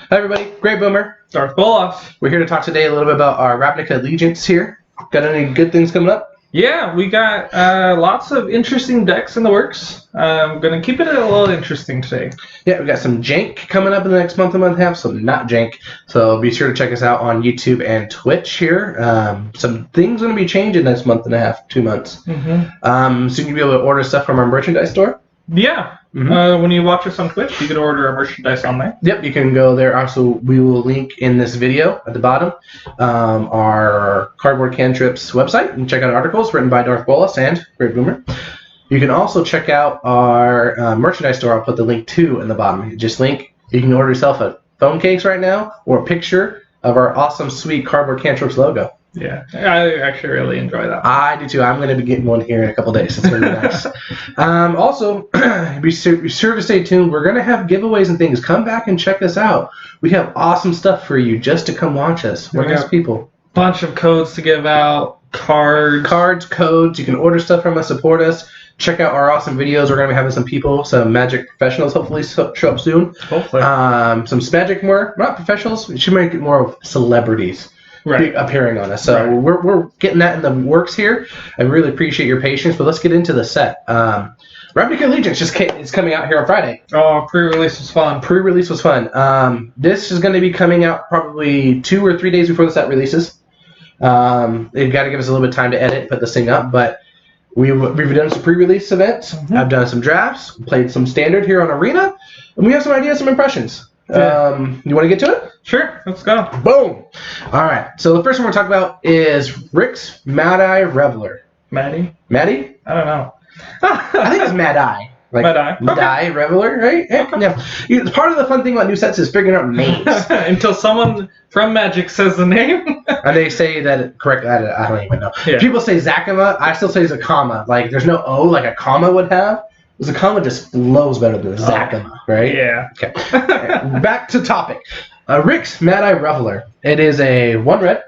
Hi everybody, Great Boomer. Darth Bolas. We're here to talk today a little bit about our Ravnica Allegiance here. Got any good things coming up? Yeah, we got lots of interesting decks in the works. I'm going to keep it a little interesting today. Yeah, we got some jank coming up in the next month and a half, some not jank. So be sure to check us out on YouTube and Twitch here. Some things going to be changing next month and a half, 2 months. Mm-hmm. Soon you'll be able to order stuff from our merchandise store. Yeah. When you watch us on Twitch, you can order our merchandise on there. Yep, you can go there. Also, we will link in this video at the bottom our Cardboard Cantrips website. You can check out articles written by Darth Bolas and Great Boomer. You can also check out our merchandise store. I'll put the link to in the bottom. Just link. You can order yourself a phone case right now or a picture of our awesome, sweet Cardboard Cantrips logo. Yeah, I actually really enjoy that. I do too. I'm going to be getting one here in a couple days. It's going to be nice. Also, be sure to stay tuned. We're going to have giveaways and things. Come back and check us out. We have awesome stuff for you just to come watch us. We're nice people. Bunch of codes to give out. Cards, codes. You can order stuff from us, support us. Check out our awesome videos. We're going to be having some people, some Magic professionals, hopefully show up soon. Hopefully. Some Magic not professionals. We should make it more of celebrities. Right. Appearing on us. So we're getting that in the works here. I really appreciate your patience, but let's get into the set. Ravnica Allegiance is coming out here on Friday. Oh, pre-release was fun. Pre-release was fun. This is going to be coming out probably 2 or 3 days before the set releases. They've got to give us a little bit of time to edit, put this thing up, but we've done some pre-release events. Mm-hmm. I've done some drafts, played some standard here on Arena, and we have some ideas, some impressions. Yeah. You want to get to it? Sure, let's go. Boom! All right, so the first one we're talking about is Rick's Mad-Eye Reveler. Maddie? I don't know. I think it's Mad-Eye. Like Mad-Eye. Mad-Eye Reveler, right? Okay. Yeah. Part of the fun thing about new sets is figuring out names. Until someone from Magic says the name. And they say that correctly. I don't even know. Yeah. People say Zakama. I still say Zakama. Like, there's no O like a comma would have. Zakama just flows better than Zakama, right? Yeah. Okay. Back to topic. Rick's Mad-Eye Reveler. It is a 1-red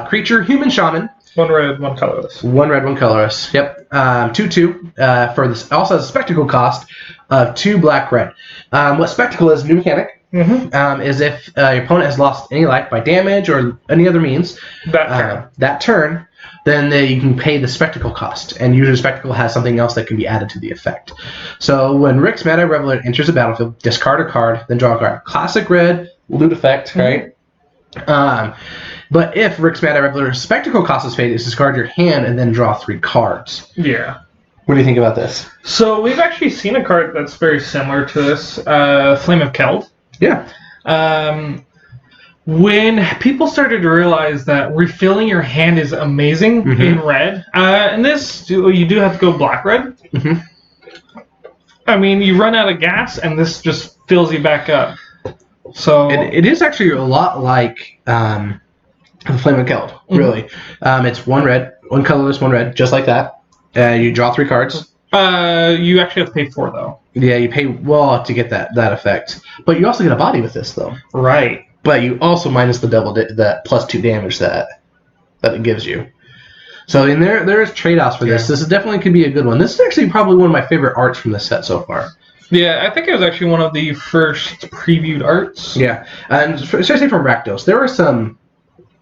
creature, human shaman. 1 red, 1 colorless. 1 red, 1 colorless. Yep. 2/2. For this, also has a spectacle cost of 2 black red. What spectacle is? New mechanic. Mm-hmm. Is if your opponent has lost any life by damage or any other means. That turn. Then you can pay the spectacle cost, and usually spectacle has something else that can be added to the effect. So when Rick's Mad-Eye Reveler enters the battlefield, discard a card, then draw a card. Classic red, loot effect, right? But if Rick's Mad-Eye Reveler's spectacle cost is paid, it's discard your hand and then draw 3 cards. Yeah. What do you think about this? So we've actually seen a card that's very similar to this, Flame of Keld. Yeah. When people started to realize that refilling your hand is amazing in red, and this, you do have to go black-red. Mm-hmm. I mean, you run out of gas, and this just fills you back up. So it is actually a lot like the Flame of Keld, really. It's 1 red, 1 colorless, 1 red, just like that. You draw 3 cards. You actually have to pay 4, though. Yeah, you pay to get that effect. But you also get a body with this, though. Right. But you also minus the that +2 damage that it gives you. So there is trade-offs for this. This definitely could be a good one. This is actually probably one of my favorite arts from this set so far. Yeah, I think it was actually one of the first previewed arts. Yeah, and especially from Rakdos. There were some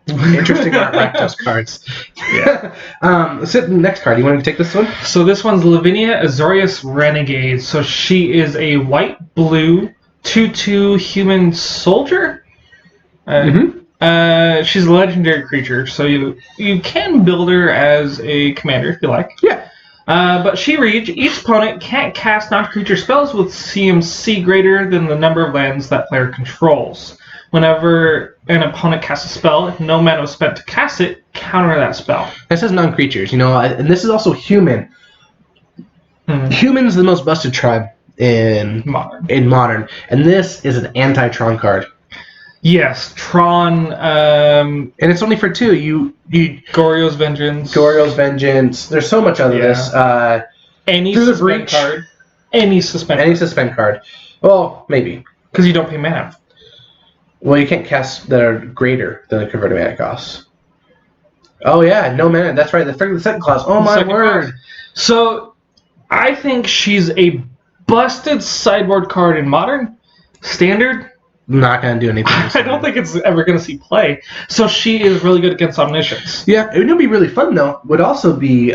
interesting art Rakdos cards. Yeah. Let's hit the next card. You want to take this one? So this one's Lavinia Azorius Renegade. So she is a white-blue 2/2 human soldier. She's a legendary creature, so you can build her as a commander if you like. Yeah. But she reads, each opponent can't cast non-creature spells with CMC greater than the number of lands that player controls. Whenever an opponent casts a spell, if no mana was spent to cast it, counter that spell. That says non-creatures, and this is also human. Human's the most busted tribe in modern, and this is an anti-Tron card. Yes, Tron, and it's only for 2. You Goryo's Vengeance. There's so much other this. Any suspend card. Any suspend card. Well, maybe because you don't pay mana. Well, you can't cast that are greater than the converted mana costs. Oh yeah, no mana. That's right. The second clause. Oh my word. So I think she's a busted sideboard card in Modern. Standard, not going to do anything. I don't think it's ever going to see play. So she is really good against Omniscience. Yeah, it would be really fun, though. Would also be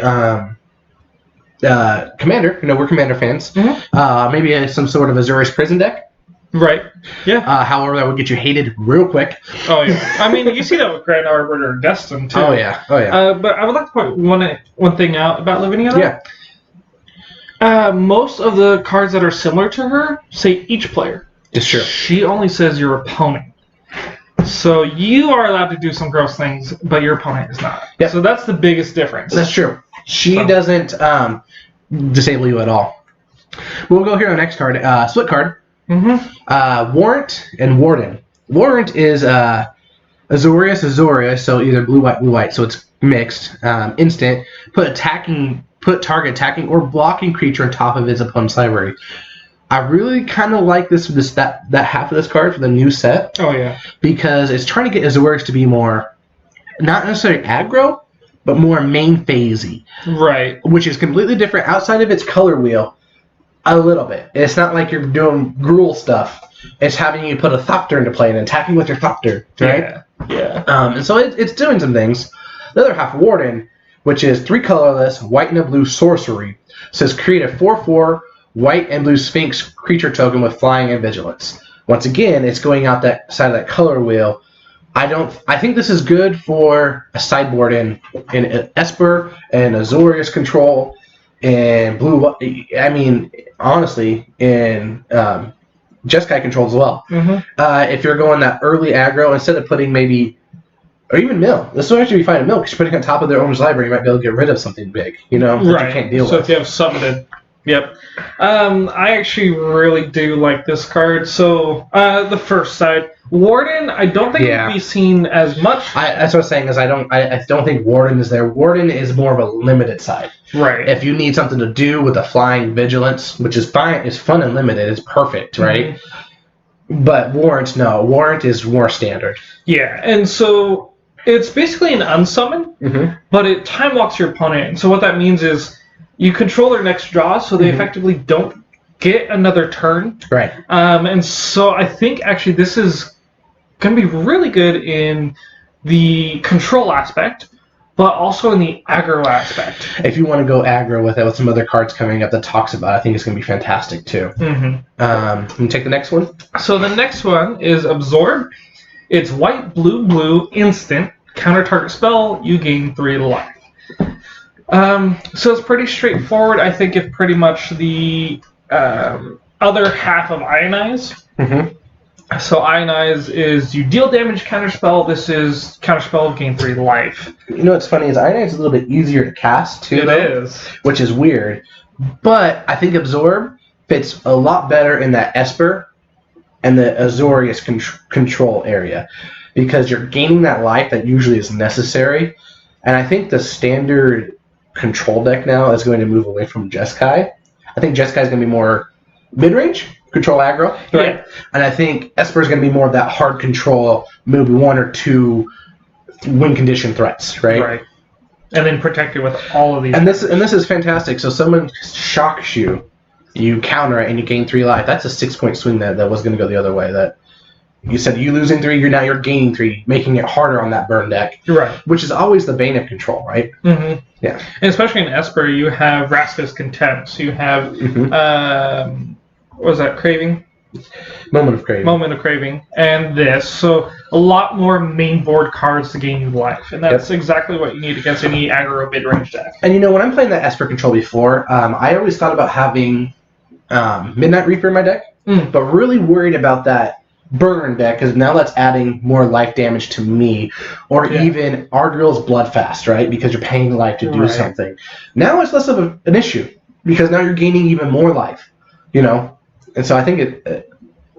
Commander. We're Commander fans. Mm-hmm. Maybe some sort of Azorius Prison deck. Right. Yeah. However, that would get you hated real quick. Oh, yeah. I mean, you see that with Grand Arbiter Destin, too. Oh, yeah. But I would like to point one thing out about Ravnica. Yeah. Most of the cards that are similar to her say each player. It's true. She only says your opponent. So you are allowed to do some gross things, but your opponent is not. Yep. So that's the biggest difference. That's true. She doesn't disable you at all. We'll go here on the next card. Split card. Mm-hmm. Warrant and Warden. Warrant is Azorius, so either blue, white, so it's mixed. Instant. Put target attacking or blocking creature on top of its opponent's library. I really kind of like that half of this card for the new set. Oh, yeah. Because it's trying to get Azorius to be more, not necessarily aggro, but more main phasey. Right. Which is completely different outside of its color wheel a little bit. It's not like you're doing Gruul stuff. It's having you put a Thopter into play and attacking with your Thopter, right? Yeah. And so it's doing some things. The other half, Warden, which is 3 colorless, white and a blue sorcery, says create a 4/4 white and blue Sphinx creature token with flying and vigilance. Once again, it's going out that side of that color wheel. I think this is good for a sideboard in Esper and Azorius control and blue. I mean, honestly, in Jeskai control as well. Mm-hmm. If you're going that early aggro, instead of putting maybe, or even Mill, this will actually be fine in Mill because you're putting on top of their owner's library, you might be able to get rid of something big, that you can't deal with. So if you have summoned. Yep. I actually really do like this card. So the first side, Warden, I don't think it would be seen as much. That's what I was saying. Is I don't think Warden is there. Warden is more of a limited side. Right. If you need something to do with the flying vigilance, which is fine, it's fun and limited. It's perfect, right? Mm-hmm. But Warrant is more standard. Yeah, and so it's basically an unsummon, but it time walks your opponent. And so what that means is you control their next draw, so they effectively don't get another turn. Right. And so I think actually this is going to be really good in the control aspect, but also in the aggro aspect. If you want to go aggro with it, with some other cards coming up that talks about it, I think it's going to be fantastic too. Can you take the next one? So the next one is Absorb. It's white, blue, instant. Counter target spell, you gain 3 life. So it's pretty straightforward. I think it's pretty much the other half of Ionize. So Ionize is you deal damage, counterspell. This is counterspell, gain 3 life. You know what's funny is Ionize is a little bit easier to cast too. It is. Which is weird. But I think Absorb fits a lot better in that Esper and the Azorius control area. Because you're gaining that life that usually is necessary. And I think the standard control deck now is going to move away from Jeskai. I think Jeskai is going to be more mid-range, control aggro, right? Yeah. And I think Esper is going to be more of that hard control, maybe 1 or 2 win condition threats, right? Right. And then protect it with all of these. And this is fantastic. So someone shocks you, you counter it, and you gain 3 life. That's a 6-point swing that was going to go the other way. That you said you losing 3, you're gaining 3, making it harder on that burn deck. Right. Which is always the bane of control, right? Mm-hmm. Yeah. And especially in Esper, you have Vraska's Contempt. You have, what was that, Craving? Moment of Craving. And this. So a lot more main board cards to gain you life. And that's exactly what you need against any aggro mid-range deck. And when I'm playing that Esper control before, I always thought about having Midnight Reaper in my deck, but really worried about that burn deck because now that's adding more life damage to me, or even Ardrill's Bloodfast, right? Because you're paying life to do something. Now it's less of an issue because now you're gaining even more life, And so I think it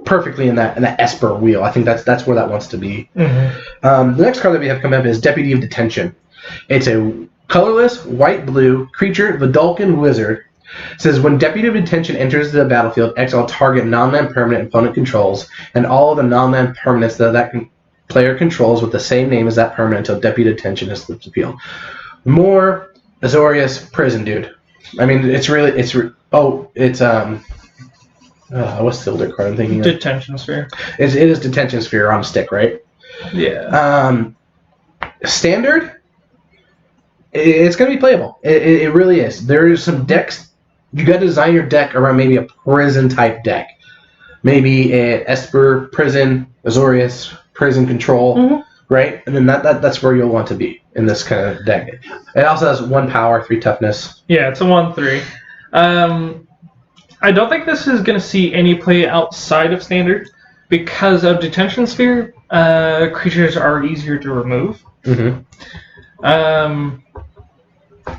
perfectly in that Esper wheel. I think that's where that wants to be. The next card that we have coming up is Deputy of Detention. It's a colorless white-blue creature, Vidalcan wizard. It says, when Deputy of Detention enters the battlefield, exile target non-land permanent opponent controls, and all of the non-land permanents that player controls with the same name as that permanent until Deputy of Detention is flipped to field. More Azorius Prison Dude. I mean, it's What's the older card I'm thinking of? Detention Sphere. It is Detention Sphere on a stick, right? Yeah. Standard, it's going to be playable. It really is. There is some decks. You got to design your deck around maybe a prison type deck. Maybe an Esper Prison, Azorius Prison Control, right? And then that's where you'll want to be in this kind of deck. It also has 1 power, 3 toughness. Yeah, it's a 1/3. I don't think this is going to see any play outside of Standard because of Detention Sphere. Creatures are easier to remove.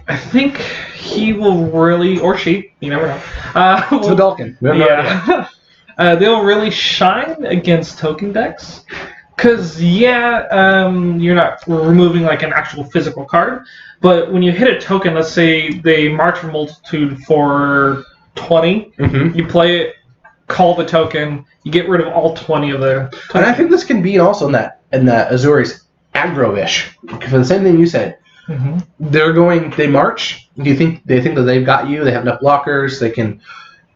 I think he will really, or she, you never know. It's a Vulcan. Yeah. They'll really shine against token decks. Because, you're not removing like an actual physical card, but when you hit a token, let's say they march for multitude for 20, you play it, call the token, you get rid of all 20 of the tokens. And I think this can be also in that Azorius aggro-ish. For the same thing you said. They march. They think that they've got you, they have enough blockers, they can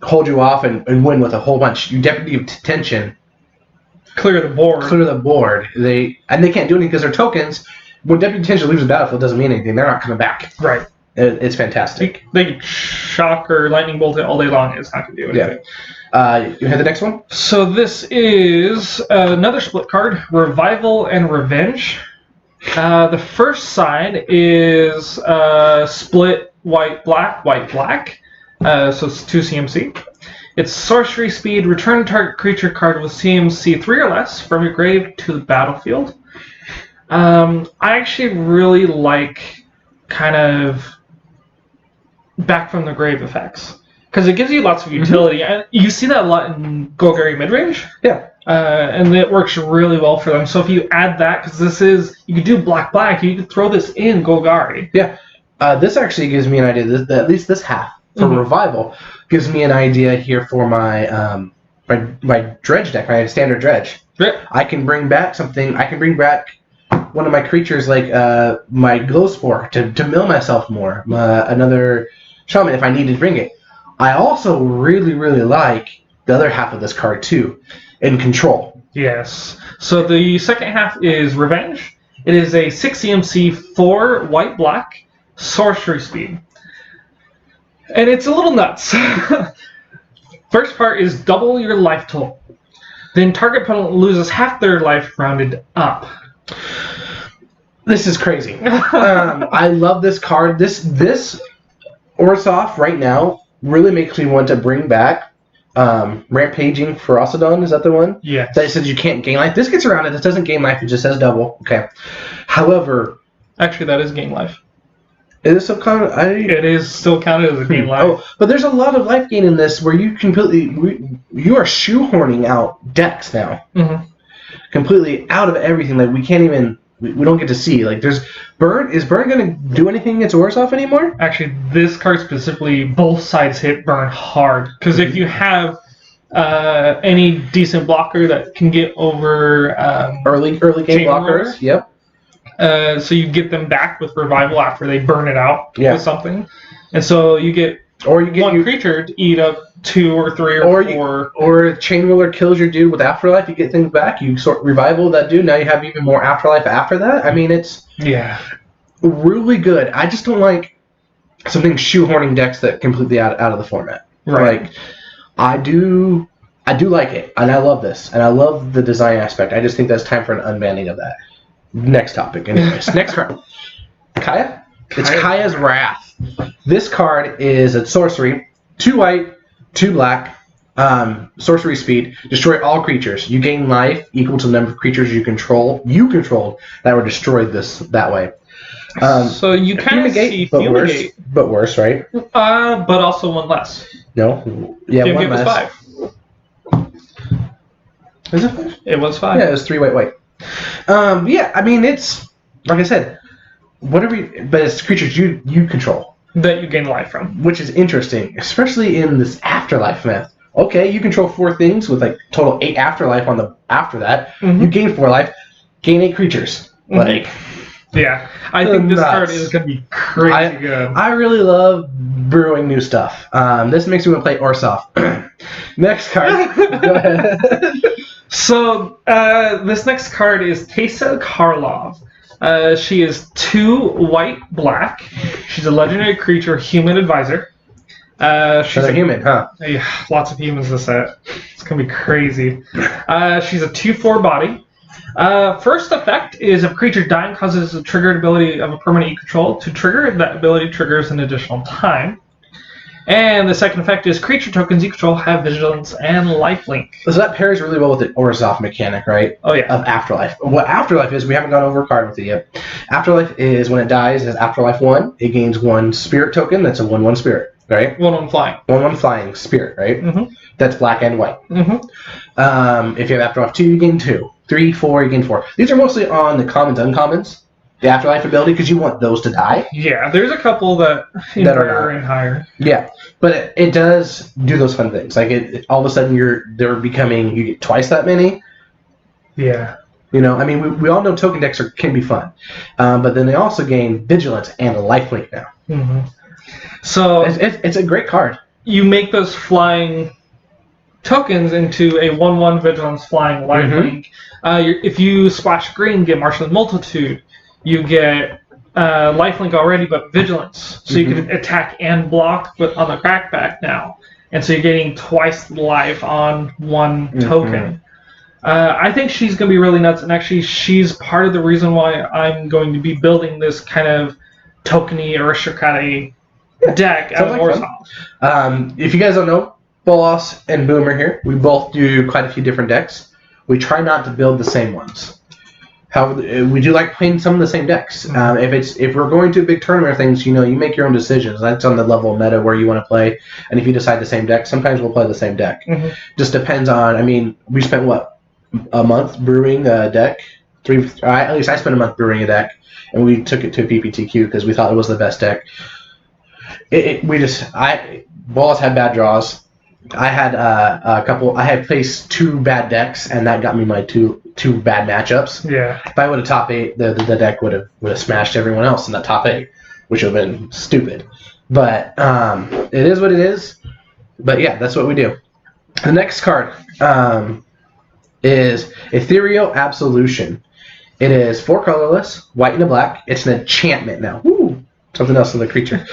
hold you off and win with a whole bunch. You definitely have Detention. Clear the board. They can't do anything because they're tokens. When Deputy Detention leaves the battlefield, it doesn't mean anything. They're not coming back. Right. It's fantastic. They can shock or lightning bolt it all day long. It's not going to do anything. Yeah. You have the next one? So this is another split card, Revival and Revenge. The first side is split white-black, white-black. So it's 2 CMC. It's sorcery speed. Return target creature card with CMC 3 or less from your grave to the battlefield. I actually really like kind of back from the grave effects because it gives you lots of utility. And you see that a lot in Golgari midrange. Yeah. And it works really well for them. So if you add that, because you could do black, you could throw this in Golgari. Yeah. This actually gives me an idea. At least this half for Revival gives me an idea here for my my dredge deck, my standard dredge. Yeah. I can bring back something. I can bring back one of my creatures like my Glowspore to mill myself more. Another Shaman if I need to bring it. I also really, really like the other half of this card too, in Control. Yes. So the second half is Revenge. It is a 6 CMC 4 white-black sorcery speed. And it's a little nuts. First part is double your life total. Then target opponent loses half their life rounded up. This is crazy. I love this card. This Orzhov right now really makes me want to bring back Rampaging Ferocidon. Is that the one? Yeah. That says you can't gain life. This gets around it. This doesn't gain life. It just says double. Okay. However, actually, that is gain life. Is it still counted? It is still counted as a gain life. Oh, but there's a lot of life gain in this where you you are shoehorning out decks now. Completely out of everything. Like we can't even. We don't get to see. Like there's Burn. Is Burn going to do anything against Orzhov anymore? Actually, this card specifically, both sides hit Burn hard. Because if you have any decent blocker that can get over early game blockers, yep. So you get them back with Revival after they burn it out with something, and so you get one creature to eat up 2 or 3 or 4. Or Chain Whirler kills your dude with Afterlife. You get things back. You sort Revival that dude. Now you have even more Afterlife after that. I mean, it's really good. I just don't like something shoehorning decks that completely out of the format. Right. Like I do like it, and I love this, and I love the design aspect. I just think that's time for an unbanning of that. Next topic, anyways. Next card. Kaya? It's Kaya's Wrath. This card is a sorcery, 2 white, 2 black, sorcery speed, destroy all creatures. You gain life equal to the number of creatures you controlled that were destroyed that way. So you kind of see Fumigate. But worse, right? But also 1 less. No. Yeah, Fumigate 1 less. was 5. Is it 5? It was 5. Yeah, it was 3 white. Yeah, I mean, it's, like I said, but it's creatures you control. That you gain life from. Which is interesting, especially in this Afterlife myth. Okay, you control 4 things with like total 8 Afterlife after that. You gain 4 life, gain 8 creatures. Like, Yeah, I think this card is going to be crazy good. I really love brewing new stuff. This makes me want to play Orsov. Next card. Go ahead. So, this next card is Teysa Karlov. She is 2 white, black. She's a legendary creature, human advisor. She's a human, huh? Yeah, lots of humans this set. It's going to be crazy. She's a 2/4 body. First effect is if a creature dying causes a triggered ability of a permanent you control to trigger, that ability triggers an additional time. And the second effect is creature tokens you control have vigilance and lifelink. So that pairs really well with the Orzhov mechanic, right? Oh, yeah. Of Afterlife. What Afterlife is, we haven't gone over a card with it yet. Afterlife is when it dies, as Afterlife 1, it gains 1 spirit token. That's a 1/1 spirit, right? 1/1 flying. 1/1 flying spirit, right? Mm-hmm. That's black and white. Mm-hmm. If you have Afterlife 2, you gain 2. 3, 4, you gain 4. These are mostly on the commons, uncommons. The Afterlife ability, because you want those to die. Yeah, there's a couple that are in higher. Yeah, but it does do those fun things. Like all of a sudden you get twice that many. Yeah. You know, I mean, we all know token decks can be fun, but then they also gain vigilance and a lifelink now. Mm-hmm. So it's a great card. You make those flying tokens into a 1/1 vigilance flying lifelink. If you splash green, get Marshalling Multitude. You get lifelink already, but vigilance, so you can attack and block, but on the crackback now, and so you're getting twice the life on 1 token. I think she's going to be really nuts, and actually, she's part of the reason why I'm going to be building this kind of tokeny aristocratic deck out of Orzhov. If you guys don't know, Bolas and Boomer here, we both do quite a few different decks. We try not to build the same ones. However, we do like playing some of the same decks. If we're going to a big tournament or things, you make your own decisions. That's on the level of meta where you want to play. And if you decide the same deck, sometimes we'll play the same deck. Just depends on. I mean, we spent a month brewing a deck. At least I spent a month brewing a deck, and we took it to PPTQ because we thought it was the best deck. Bolas had bad draws. I had I had placed 2 bad decks, and that got me my two bad matchups. Yeah. If I would have top 8, the deck would have smashed everyone else in that top 8, which would have been stupid. But it is what it is. But yeah, that's what we do. The next card is Ethereal Absolution. It is 4 colorless, white and a black. It's an enchantment now. Woo! Something else in the creature.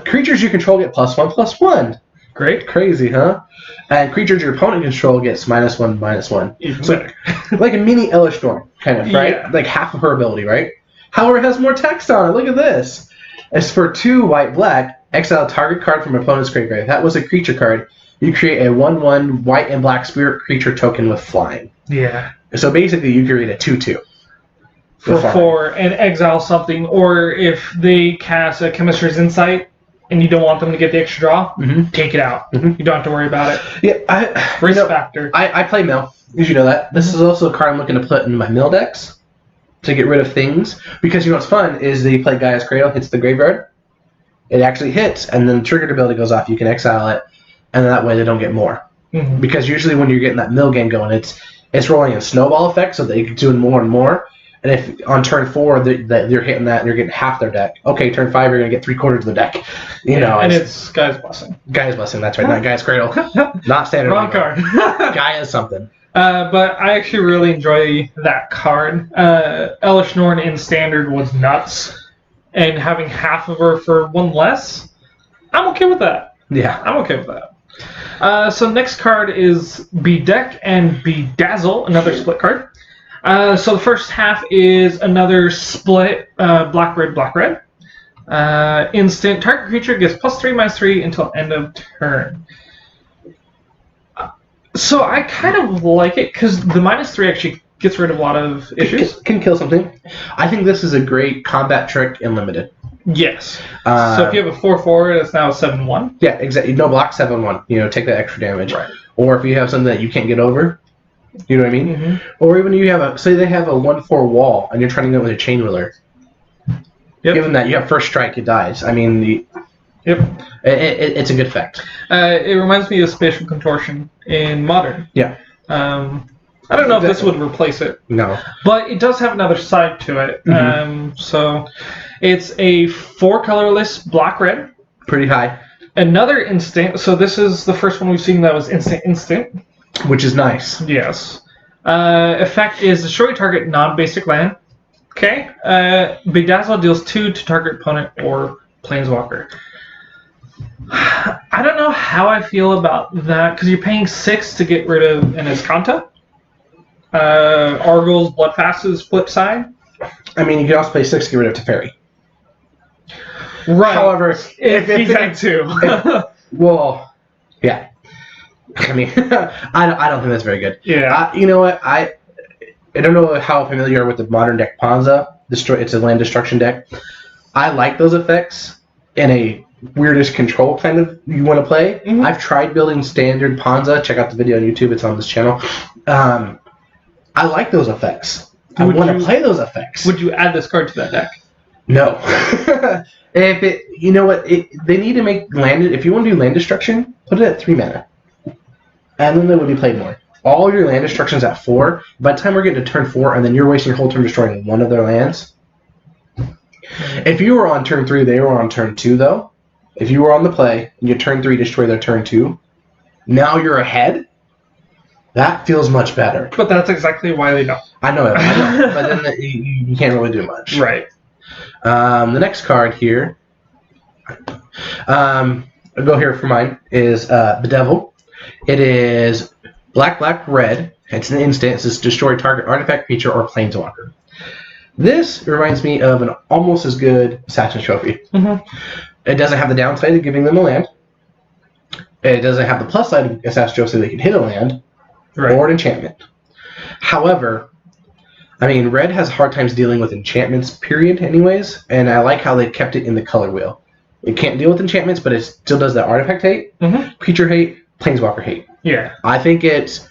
Creatures you control get +1/+1. Great, crazy, huh? And creatures your opponent control gets -1/-1. Even so, better. like a mini Elish Storm, kind of, right? Yeah. Like half of her ability, right? However, it has more text on it. Look at this. It's for 2 white/black. Exile a target card from opponent's graveyard. If that was a creature card, you create a 1/1 white and black spirit creature token with flying. Yeah. So basically, you create a 2/2. For 4 and exile something, or if they cast a Chemistry's Insight, and you don't want them to get the extra draw, take it out. You don't have to worry about it. Yeah, Risk factor. I play mill. You should know that. This is also a card I'm looking to put in my mill decks to get rid of things. Because what's fun is that you play Gaia's Cradle, hits the graveyard. It actually hits, and then the triggered ability goes off. You can exile it, and that way they don't get more. Because usually when you're getting that mill game going, it's rolling in snowball effect, so they're doing more and more. And if on turn 4 they're hitting that and you're getting half their deck, okay, turn 5 you're gonna get 3/4 of the deck. And it's Gaia's Blessing. Gaia's Blessing, that's right, not Gaia's Cradle. Not standard. Wrong card. Gaia's something. But I actually really enjoy that card. Elish Norn in Standard was nuts, and having half of her for 1 less, I'm okay with that. Yeah, I'm okay with that. So next card is Bedeck and Bedazzle, another split card. So the first half is another split black-red, black-red. Instant, target creature gets +3/-3 until end of turn. So I kind of like it because the -3 actually gets rid of a lot of issues. Can kill something. I think this is a great combat trick in Limited. Yes. So if you have a 4/4, it's now a 7/1. Yeah, exactly. No block, 7/1. Take that extra damage. Right. Or if you have something that you can't get over, you know what I mean? Or even you have say they have a 1/4 wall and you're trying to get with a chain wheeler. Given that you have first strike, it dies. I mean, it's a good effect. It reminds me of Spatial Contortion in Modern. Yeah. I don't know if this would replace it. No. But it does have another side to it. So it's a 4 colorless black-red. Pretty high. Another instant. So this is the first one we've seen that was instant. Which is nice. Yes. Effect is destroy target non-basic land. Okay. Bedazzle deals 2 to target opponent or planeswalker. I don't know how I feel about that because you're paying 6 to get rid of an Escanta. Argyl's Bloodfast's flip side. I mean, you could also pay 6 to get rid of Teferi. Right. However, if you had to. Well, yeah. I mean, I don't think that's very good. Yeah. You know what? I don't know how familiar you are with the modern deck Ponza. It's a land destruction deck. I like those effects in a weirdish control kind of you want to play. Mm-hmm. I've tried building standard Ponza. Check out the video on YouTube. It's on this channel. I like those effects. I want to play those effects. Would you add this card to that deck? No. You know what? They need to make land. If you want to do land destruction, put it at 3 mana. And then they would be played more. All your land destruction's at 4. By the time we're getting to turn 4, and then you're wasting your whole turn destroying one of their lands. If you were on turn 3, they were on turn 2, though. If you were on the play, and you turn 3 destroy their turn 2, now you're ahead. That feels much better. But that's exactly why they don't. I know. But then you can't really do much. Right. The next card here, I'll go here for mine, is Bedevil. It is black, red. It's an instant. It says destroy target artifact, creature, or planeswalker. This reminds me of an almost as good Assassin's Trophy. Mm-hmm. It doesn't have the downside of giving them a land. It doesn't have the plus side of Assassin's Trophy so they can hit a land or an enchantment. However, I mean, red has hard times dealing with enchantments, period, anyways, and I like how they kept it in the color wheel. It can't deal with enchantments, but it still does the artifact hate, creature hate, planeswalker hate. Yeah. I think it's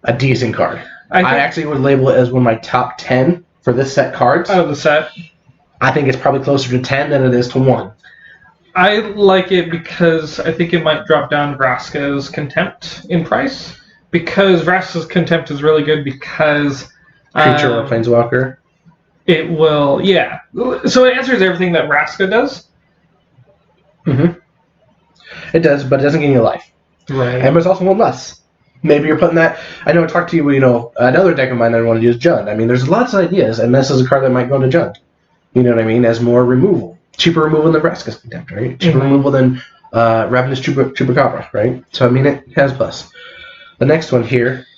a decent card. I actually would label it as one of my top 10 for this set cards. Out of the set? I think it's probably closer to 10 than it is to 1. I like it because I think it might drop down Vraska's Contempt in price. Because Vraska's Contempt is really good because... Creature or planeswalker? It will, yeah. So it answers everything that Vraska does. Mm-hmm. It does, but it doesn't give you life. Right. And there's also one less. Maybe you're putting that... I know I talked to you, another deck of mine that I want to use Jund. I mean, there's lots of ideas, and this is a card that might go to Jund. You know what I mean? As more removal. Cheaper removal than Vraska's Contempt, right? Cheaper removal than Ravnica Chupacabra, right? So, I mean, it has plus. The next one here...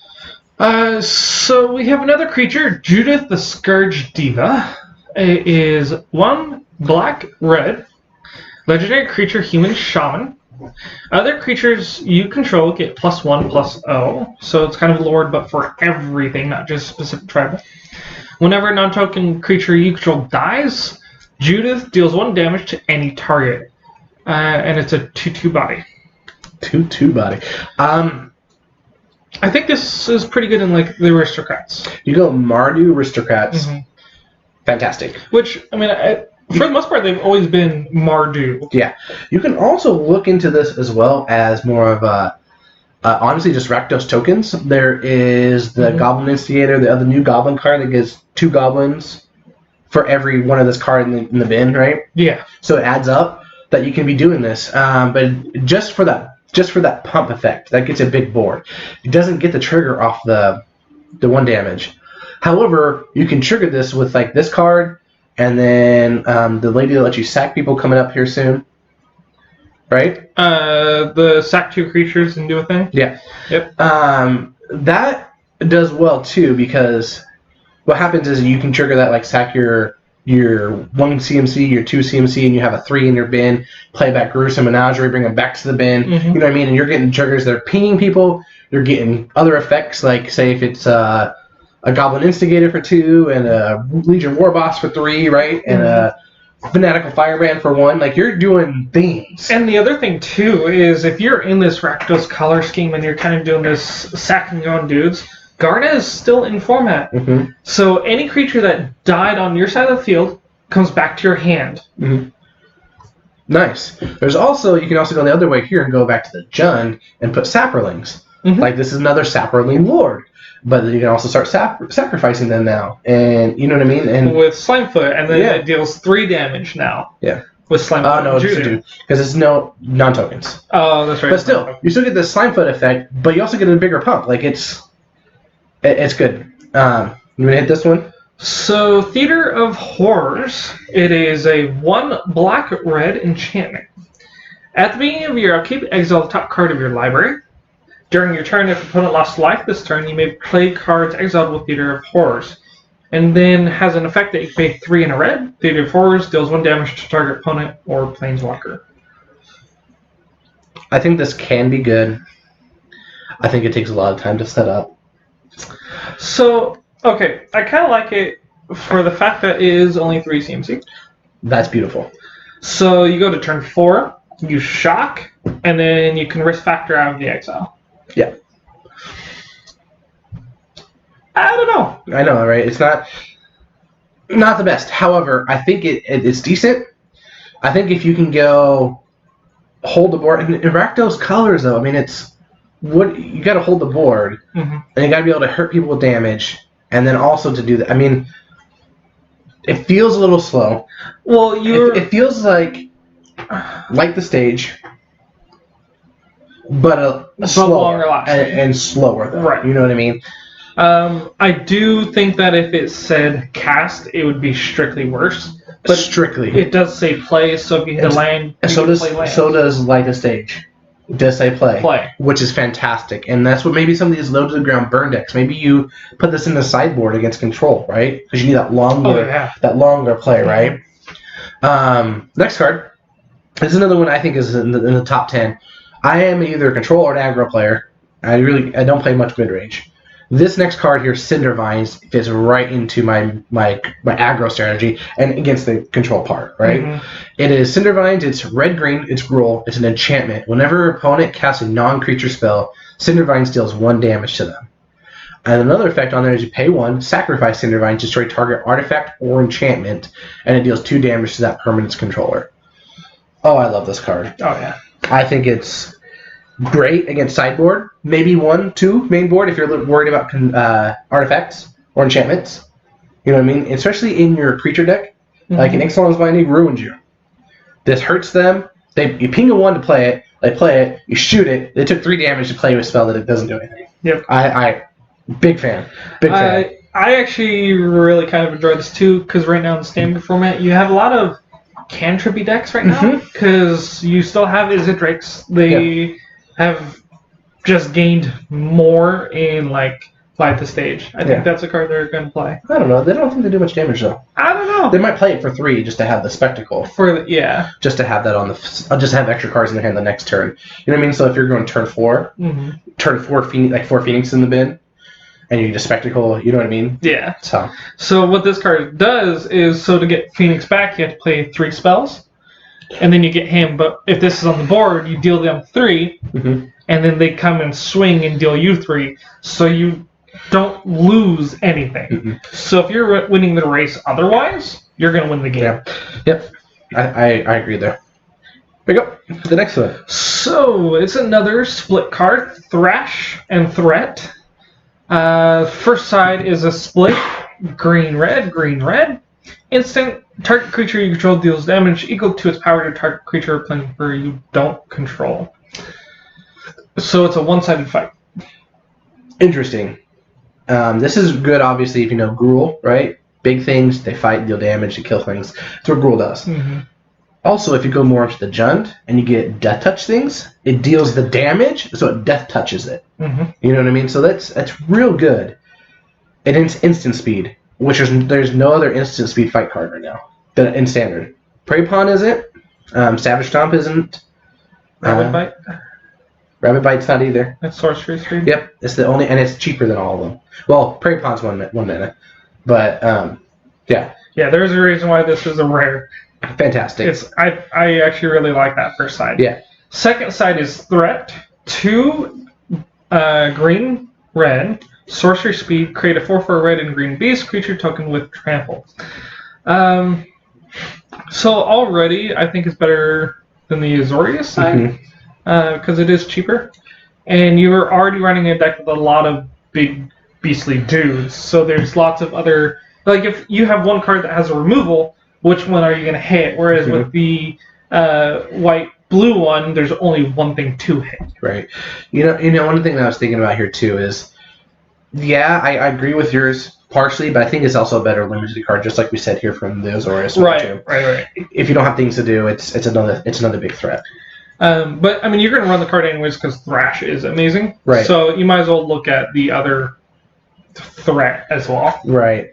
So we have another creature, Judith the Scourge Diva. It is 1 black, red, legendary creature, human shaman. Other creatures you control get +1/+0, so it's kind of lowered, but for everything, not just specific tribal. Whenever a non-token creature you control dies, Judith deals 1 damage to any target, and it's a 2/2 body. 2/2 body. I think this is pretty good in like the Aristocrats. You go Mardu Aristocrats. Mm-hmm. Fantastic. Which, I mean, for the most part, they've always been Mardu. Yeah. You can also look into this as well as more of a, honestly, just Rakdos tokens. There is the Goblin Instigator, the other new Goblin card that gives 2 goblins for every one of this card in the bin, right? Yeah. So it adds up that you can be doing this. But just for that pump effect, that gets a big board. It doesn't get the trigger off the 1 damage. However, you can trigger this with like this card, and then the lady that lets you sack people coming up here soon. Right? The sack 2 creatures and do a thing? Yeah. Yep. That does well too, because what happens is you can trigger that, like sack your 1 CMC, your 2 CMC, and you have a 3 in your bin, play back Gruesome Menagerie, bring them back to the bin, you know what I mean? And you're getting triggers that are pinging people, you're getting other effects, like say if it's a Goblin Instigator for 2, and a Legion War Boss for 3, right? And a Fanatical Firebrand for 1, like you're doing things. And the other thing too is if you're in this Rakdos color scheme and you're kind of doing this sacking your own dudes, Garda is still in format. So any creature that died on your side of the field comes back to your hand. Nice. There's also, you can also go the other way here and go back to the Jund and put Saprolings. Like, this is another Saproling Lord. But you can also start sacrificing them now. And you know what I mean? And with Slimefoot, and then it deals 3 damage now. Yeah. With Slimefoot. Oh, no, it's 2. Because it's no non-tokens. Oh, that's right. But still, you still get the Slimefoot effect, but you also get a bigger pump. Like, it's good. You want to hit this one? So, Theater of Horrors. It is a 1 black-red enchantment. At the beginning of your upkeep, exile the top card of your library. During your turn, if your opponent lost life this turn, you may play cards exiled with Theater of Horrors. And then has an effect that you pay 3 in a red. Theater of Horrors deals 1 damage to target opponent or planeswalker. I think this can be good. I think it takes a lot of time to set up. So, okay, I kind of like it for the fact that it is only 3 CMC. That's beautiful. So you go to turn 4, you shock, and then you can risk factor out of the exile. Yeah. I don't know. I know, right? It's not the best. However, I think it's decent. I think if you can go hold the board and Rakdos colors, though. I mean, you got to hold the board, and you got to be able to hurt people with damage, and then also to do that. I mean, it feels a little slow. Well, it feels like the stage, but slower and slower, though. Right. You know what I mean? I do think that if it said cast, it would be strictly worse. But strictly, it does say play, so if you hit a land, so does Light the Stage. It does say play, which is fantastic, and that's what maybe some of these low to the ground burn decks. Maybe you put this in the sideboard against control, right? Because you need that longer play, right? Next card. This is another one I think is in the top 10. I am either a control or an aggro player. I don't play much mid range. This next card here, Cindervines, fits right into my aggro strategy and against the control part, right? It is Cindervines, it's red-green, it's Gruul, it's an enchantment. Whenever an opponent casts a non-creature spell, Cindervines deals 1 damage to them. And another effect on there is you pay 1, sacrifice Cindervines, destroy target artifact or enchantment, and it deals 2 damage to that permanent's controller. Oh, I love this card. Oh, yeah. I think it's great against sideboard, maybe 1, 2 main board if you're worried about artifacts or enchantments. You know what I mean? Especially in your creature deck, like an Ixalan's Binding ruins you. This hurts them. You ping a 1 to play it. They play it. You shoot it. They took 3 damage to play a spell that it doesn't do anything. Yep. I big fan. I actually really kind of enjoy this too because right now in the standard format you have a lot of cantrippy decks right now because you still have Izzet-Drakes. They have just gained more in Light the Stage. I think that's a card they're going to play. I don't know. They don't think they do much damage though. I don't know. They might play it for 3 just to have the spectacle. Just to have that on just have extra cards in their hand the next turn. You know what I mean? So if you're going turn 4, turn 4 4 Phoenix in the bin, and you get a spectacle. You know what I mean? Yeah. So what this card does is to get Phoenix back, you have to play 3 spells. And then you get him, but if this is on the board, you deal them 3, and then they come and swing and deal you 3, so you don't lose anything. So if you're winning the race otherwise, you're going to win the game. Yeah. Yep. I agree there. Here we go. The next one. So it's another split card, Thrash and Threat. First side is a split, green-red, green-red. Instant, target creature you control deals damage equal to its power to target creature or planeswalker you don't control. So it's a one-sided fight. Interesting. This is good, obviously, if you know Gruul, right? Big things, they fight, deal damage, they kill things. That's what Gruul does. Also, if you go more into the Jund and you get Death Touch things, it deals the damage, so it Death Touches it. You know what I mean? So that's real good. It is instant speed. There's no other instant speed fight card right now in standard. Prey Pawn isn't. Savage Stomp isn't. Rabbit Bite? Rabbit Bite's not either. That's Sorcery Speed? Yep. It's the only, and it's cheaper than all of them. Well, Prey Pawn's one mana. But, yeah. Yeah, there's a reason why this is a rare. Fantastic. I actually really like that first side. Yeah. Second side is Threat. 2 green, red. Sorcery Speed, create a 4/4 red and green beast creature token with trample. So already I think it's better than the Azorius side because it is cheaper. and you're already running a deck with a lot of big beastly dudes. So there's lots of other, like if you have one card that has a removal, which one are you going to hit? Whereas with the white-blue one, there's only one thing to hit. Right. You know, one thing that I was thinking about here too is, yeah, I agree with yours partially, but I think it's also a better limited card, just like we said here from the Azorius one too. Right. If you don't have things to do, it's another big threat. But I mean, you're going to run the card anyways because Thrash is amazing. Right. So you might as well look at the other threat as well. Right.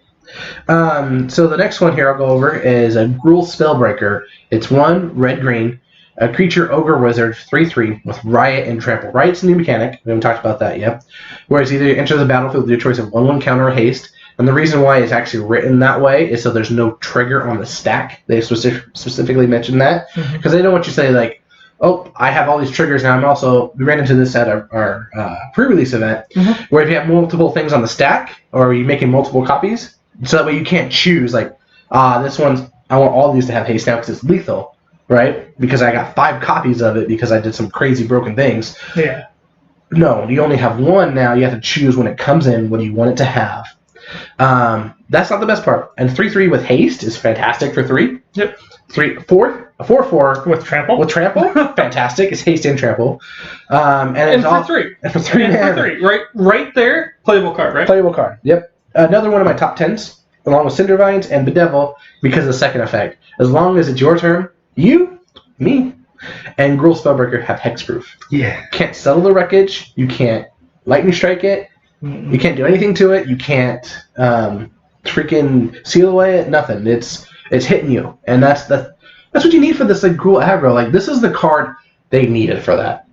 So the next one here I'll go over is a Gruul Spellbreaker. It's 1 red-green, a creature ogre wizard 3/3 with Riot and Trample. Riot's a new mechanic. We haven't talked about that yet. Whereas either enter the battlefield with your choice of 1/1 counter or haste. And the reason why it's actually written that way is so there's no trigger on the stack. They specifically mentioned that because they don't want you to say like, oh, I have all these triggers now. We ran into this at our pre-release event where if you have multiple things on the stack or you're making multiple copies, so that way you can't choose like, this one's, I want all these to have haste now because it's lethal, right? Because I got 5 copies of it because I did some crazy broken things. Yeah. No, you only have 1 now. You have to choose when it comes in, what you want it to have. That's not the best part. And 3/3 with haste is fantastic for 3. Yep. 4/4 with trample. With trample, fantastic. It's haste and trample. And for 3. And for 3 mana. For 3. Right there. Playable card, right? Playable card. Yep. Another one of my top 10s, along with Cindervines and Bedevil, because of the second effect. As long as it's your turn, you, me, and Gruul Spellbreaker have hexproof. Yeah. Can't settle the wreckage. You can't lightning strike it. You can't do anything to it. You can't freaking seal away it. Nothing. It's hitting you, and that's what you need for this like Gruul aggro. Like this is the card they needed for that.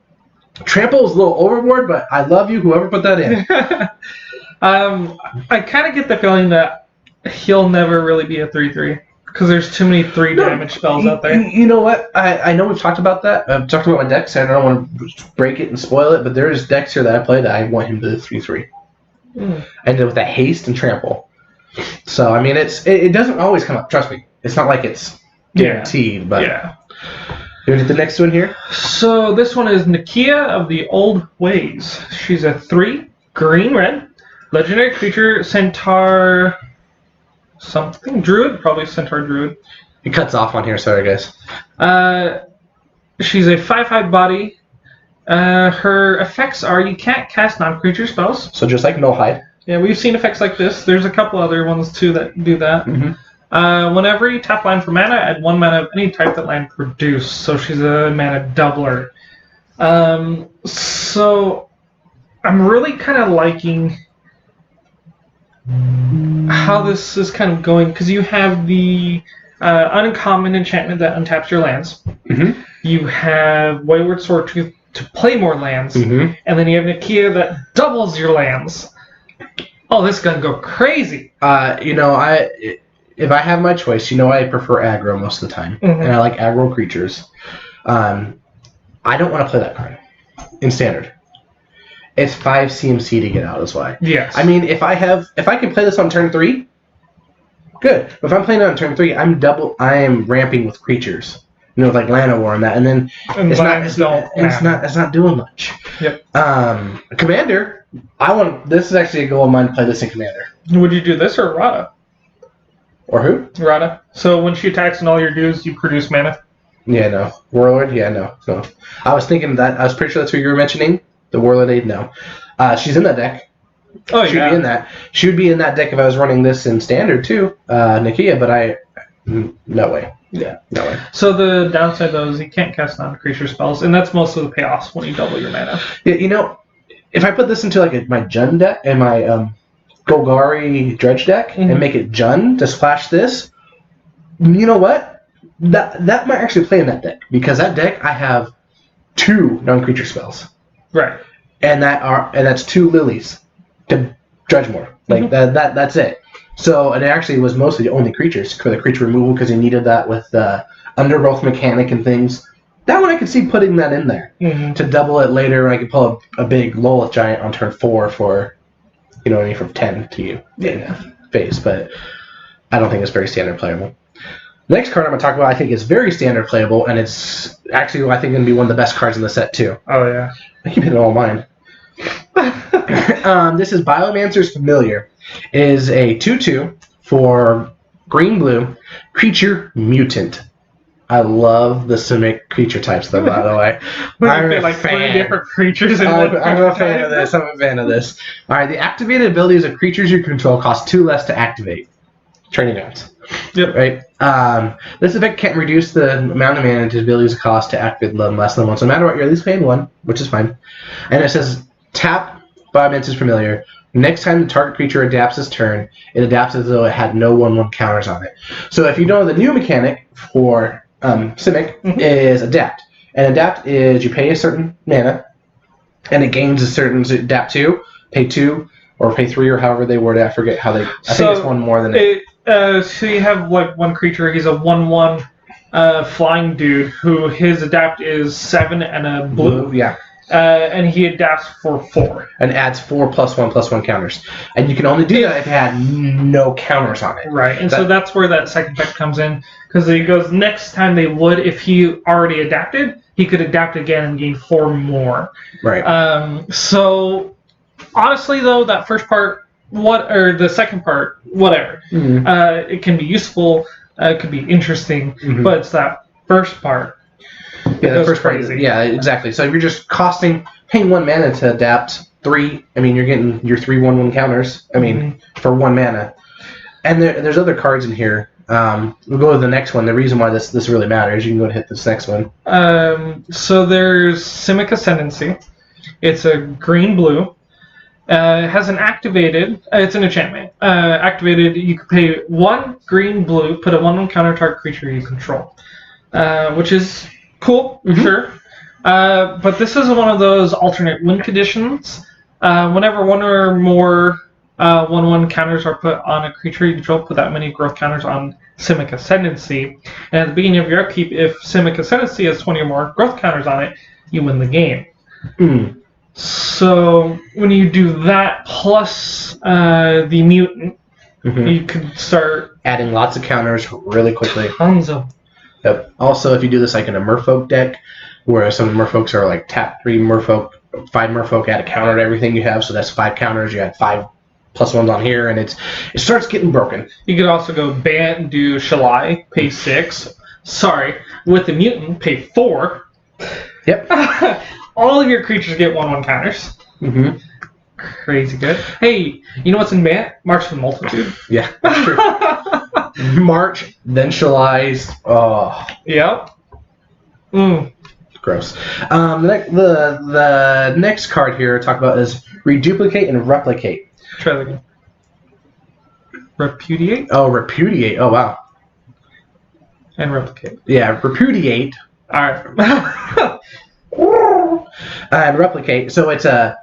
Trample is a little overboard, but I love you, whoever put that in. I kind of get the feeling that he'll never really be a 3/3 because there's too many 3 damage spells out there. You know what? I know we've talked about that. I've talked about my decks, and I don't want to break it and spoil it, but there's decks here that I play that I want him to 3/3. And with that haste and trample. So I mean, it doesn't always come up. Trust me, it's not like it's guaranteed. But yeah. You want to get the next one here? So this one is Nakia of the Old Ways. She's a 3 green-red legendary creature, centaur something druid, probably centaur druid. It cuts off on here. Sorry, guys. She's a 5/5 body. Her effects are you can't cast non-creature spells. So just like Nullhide. Yeah, we've seen effects like this. There's a couple other ones too that do that. Whenever you tap land for mana, add 1 mana of any type that land produced. So she's a mana doubler. So I'm really kind of liking how this is kind of going because you have the uncommon enchantment that untaps your lands. You have Wayward Sawtooth to play more lands, and then you have Nakia that doubles your lands. Oh, this is gonna go crazy. If I have my choice, I prefer aggro most of the time, and I like aggro creatures. I don't want to play that card in standard. It's 5 CMC to get out is why. Yes. I mean, if I can play this on turn 3, good. But if I'm playing it on turn 3, I am ramping with creatures. Like Llanowar and that, and then it's not doing much. Yep. Commander, this is actually a goal of mine to play this in Commander. Would you do this or Rada? Or who? Rada. So when she attacks and all your dues, you produce mana. Yeah, no. Warlord, yeah, no. I was thinking that. I was pretty sure that's who you were mentioning. The Warlord Aid, no. She's in that deck. Oh, She'd be in that. She would be in that deck if I was running this in Standard too, Nakia. But no way. Yeah, no way. So the downside though is you can't cast non-creature spells, and that's most of the payoffs when you double your mana. Yeah, if I put this into like my Jund deck and my Golgari Dredge deck and make it Jund to splash this, you know what? That might actually play in that deck because that deck I have 2 non-creature spells. Right. And that's 2 lilies to dredge more. Like that's it. So it actually was mostly only creatures for the creature removal because you needed that with the Undergrowth mechanic and things. That one I could see putting that in there to double it later. I could pull a big Lolith Giant on turn 4 for, from 10 to you phase. But I don't think it's very standard playable. Next card I'm going to talk about I think is very standard playable, and it's actually I think going to be one of the best cards in the set too. Oh yeah. I keep hitting all mine. This is Biomancer's Familiar. It is a 2/2 for green-blue creature mutant. I love the Simic creature types, though, by the way. I'm like 3 different creatures in one. I'm a fan of this. I'm a fan of this. All right, the activated abilities of creatures you control cost 2 less to activate. Training grounds. Yep. Right. This effect can't reduce the amount of mana its abilities cost to activate less than 1. So no matter what, you're at least paying 1, which is fine. And it says tap Biomancer's Familiar. Next time the target creature adapts its turn, it adapts as though it had no 1/1 counters on it. So if you know the new mechanic for Simic is adapt. And adapt is you pay a certain mana, and it gains a certain adapt 2, pay 2, or pay 3, or however they word it. I forget how they. I think it's 1 more than it. So you have like one creature. He's a 1/1 flying dude who his adapt is 7 and a blue. Yeah. And he adapts for 4. And adds 4 +1/+1 counters. And you can only do that if it had no counters on it. Right. And so that's where that second effect comes in. Because he goes, next time they would, if he already adapted, he could adapt again and gain 4 more. Right. So, honestly, though, that first part, the second part, whatever. Mm-hmm. It can be useful, it could be interesting, but it's that first part. Yeah, the first part. Yeah, exactly. So if you're just paying 1 mana to adapt 3, I mean, you're getting your 3 1/1 counters. I mean, for 1 mana. And there's other cards in here. We'll go to the next one. The reason why this really matters, you can go and hit this next one. So there's Simic Ascendancy. It's a green-blue. It has an activated. It's an enchantment. Activated, you can pay 1 green-blue, put a 1/1 counter target creature you control, which is cool, sure. But this is one of those alternate win conditions. Whenever 1 or more 1/1 counters are put on a creature you control, put that many growth counters on Simic Ascendancy. And at the beginning of your upkeep, if Simic Ascendancy has 20 or more growth counters on it, you win the game. So when you do that plus the mutant, you can start adding lots of counters really quickly. Tons of. Yep. Also, if you do this like in a Merfolk deck, where some Merfolks are like tap 3 Merfolk, 5 Merfolk, add a counter to everything you have, so that's 5 counters. You add 5 +1s on here, and it starts getting broken. You could also go ban, do Shalai, pay 6. Sorry, with the mutant, pay 4. Yep. All of your creatures get 1/1 counters. Crazy good. Hey, you know what's in Bant? March of the Multitude. Yeah, that's true. March, then Shalai's. Oh. Yep. Gross. The next card here to talk about is Reduplicate and Replicate. Try that again. Repudiate? Oh, Repudiate. Oh, wow. And Replicate. Yeah, Repudiate. Alright. And Replicate. So it's a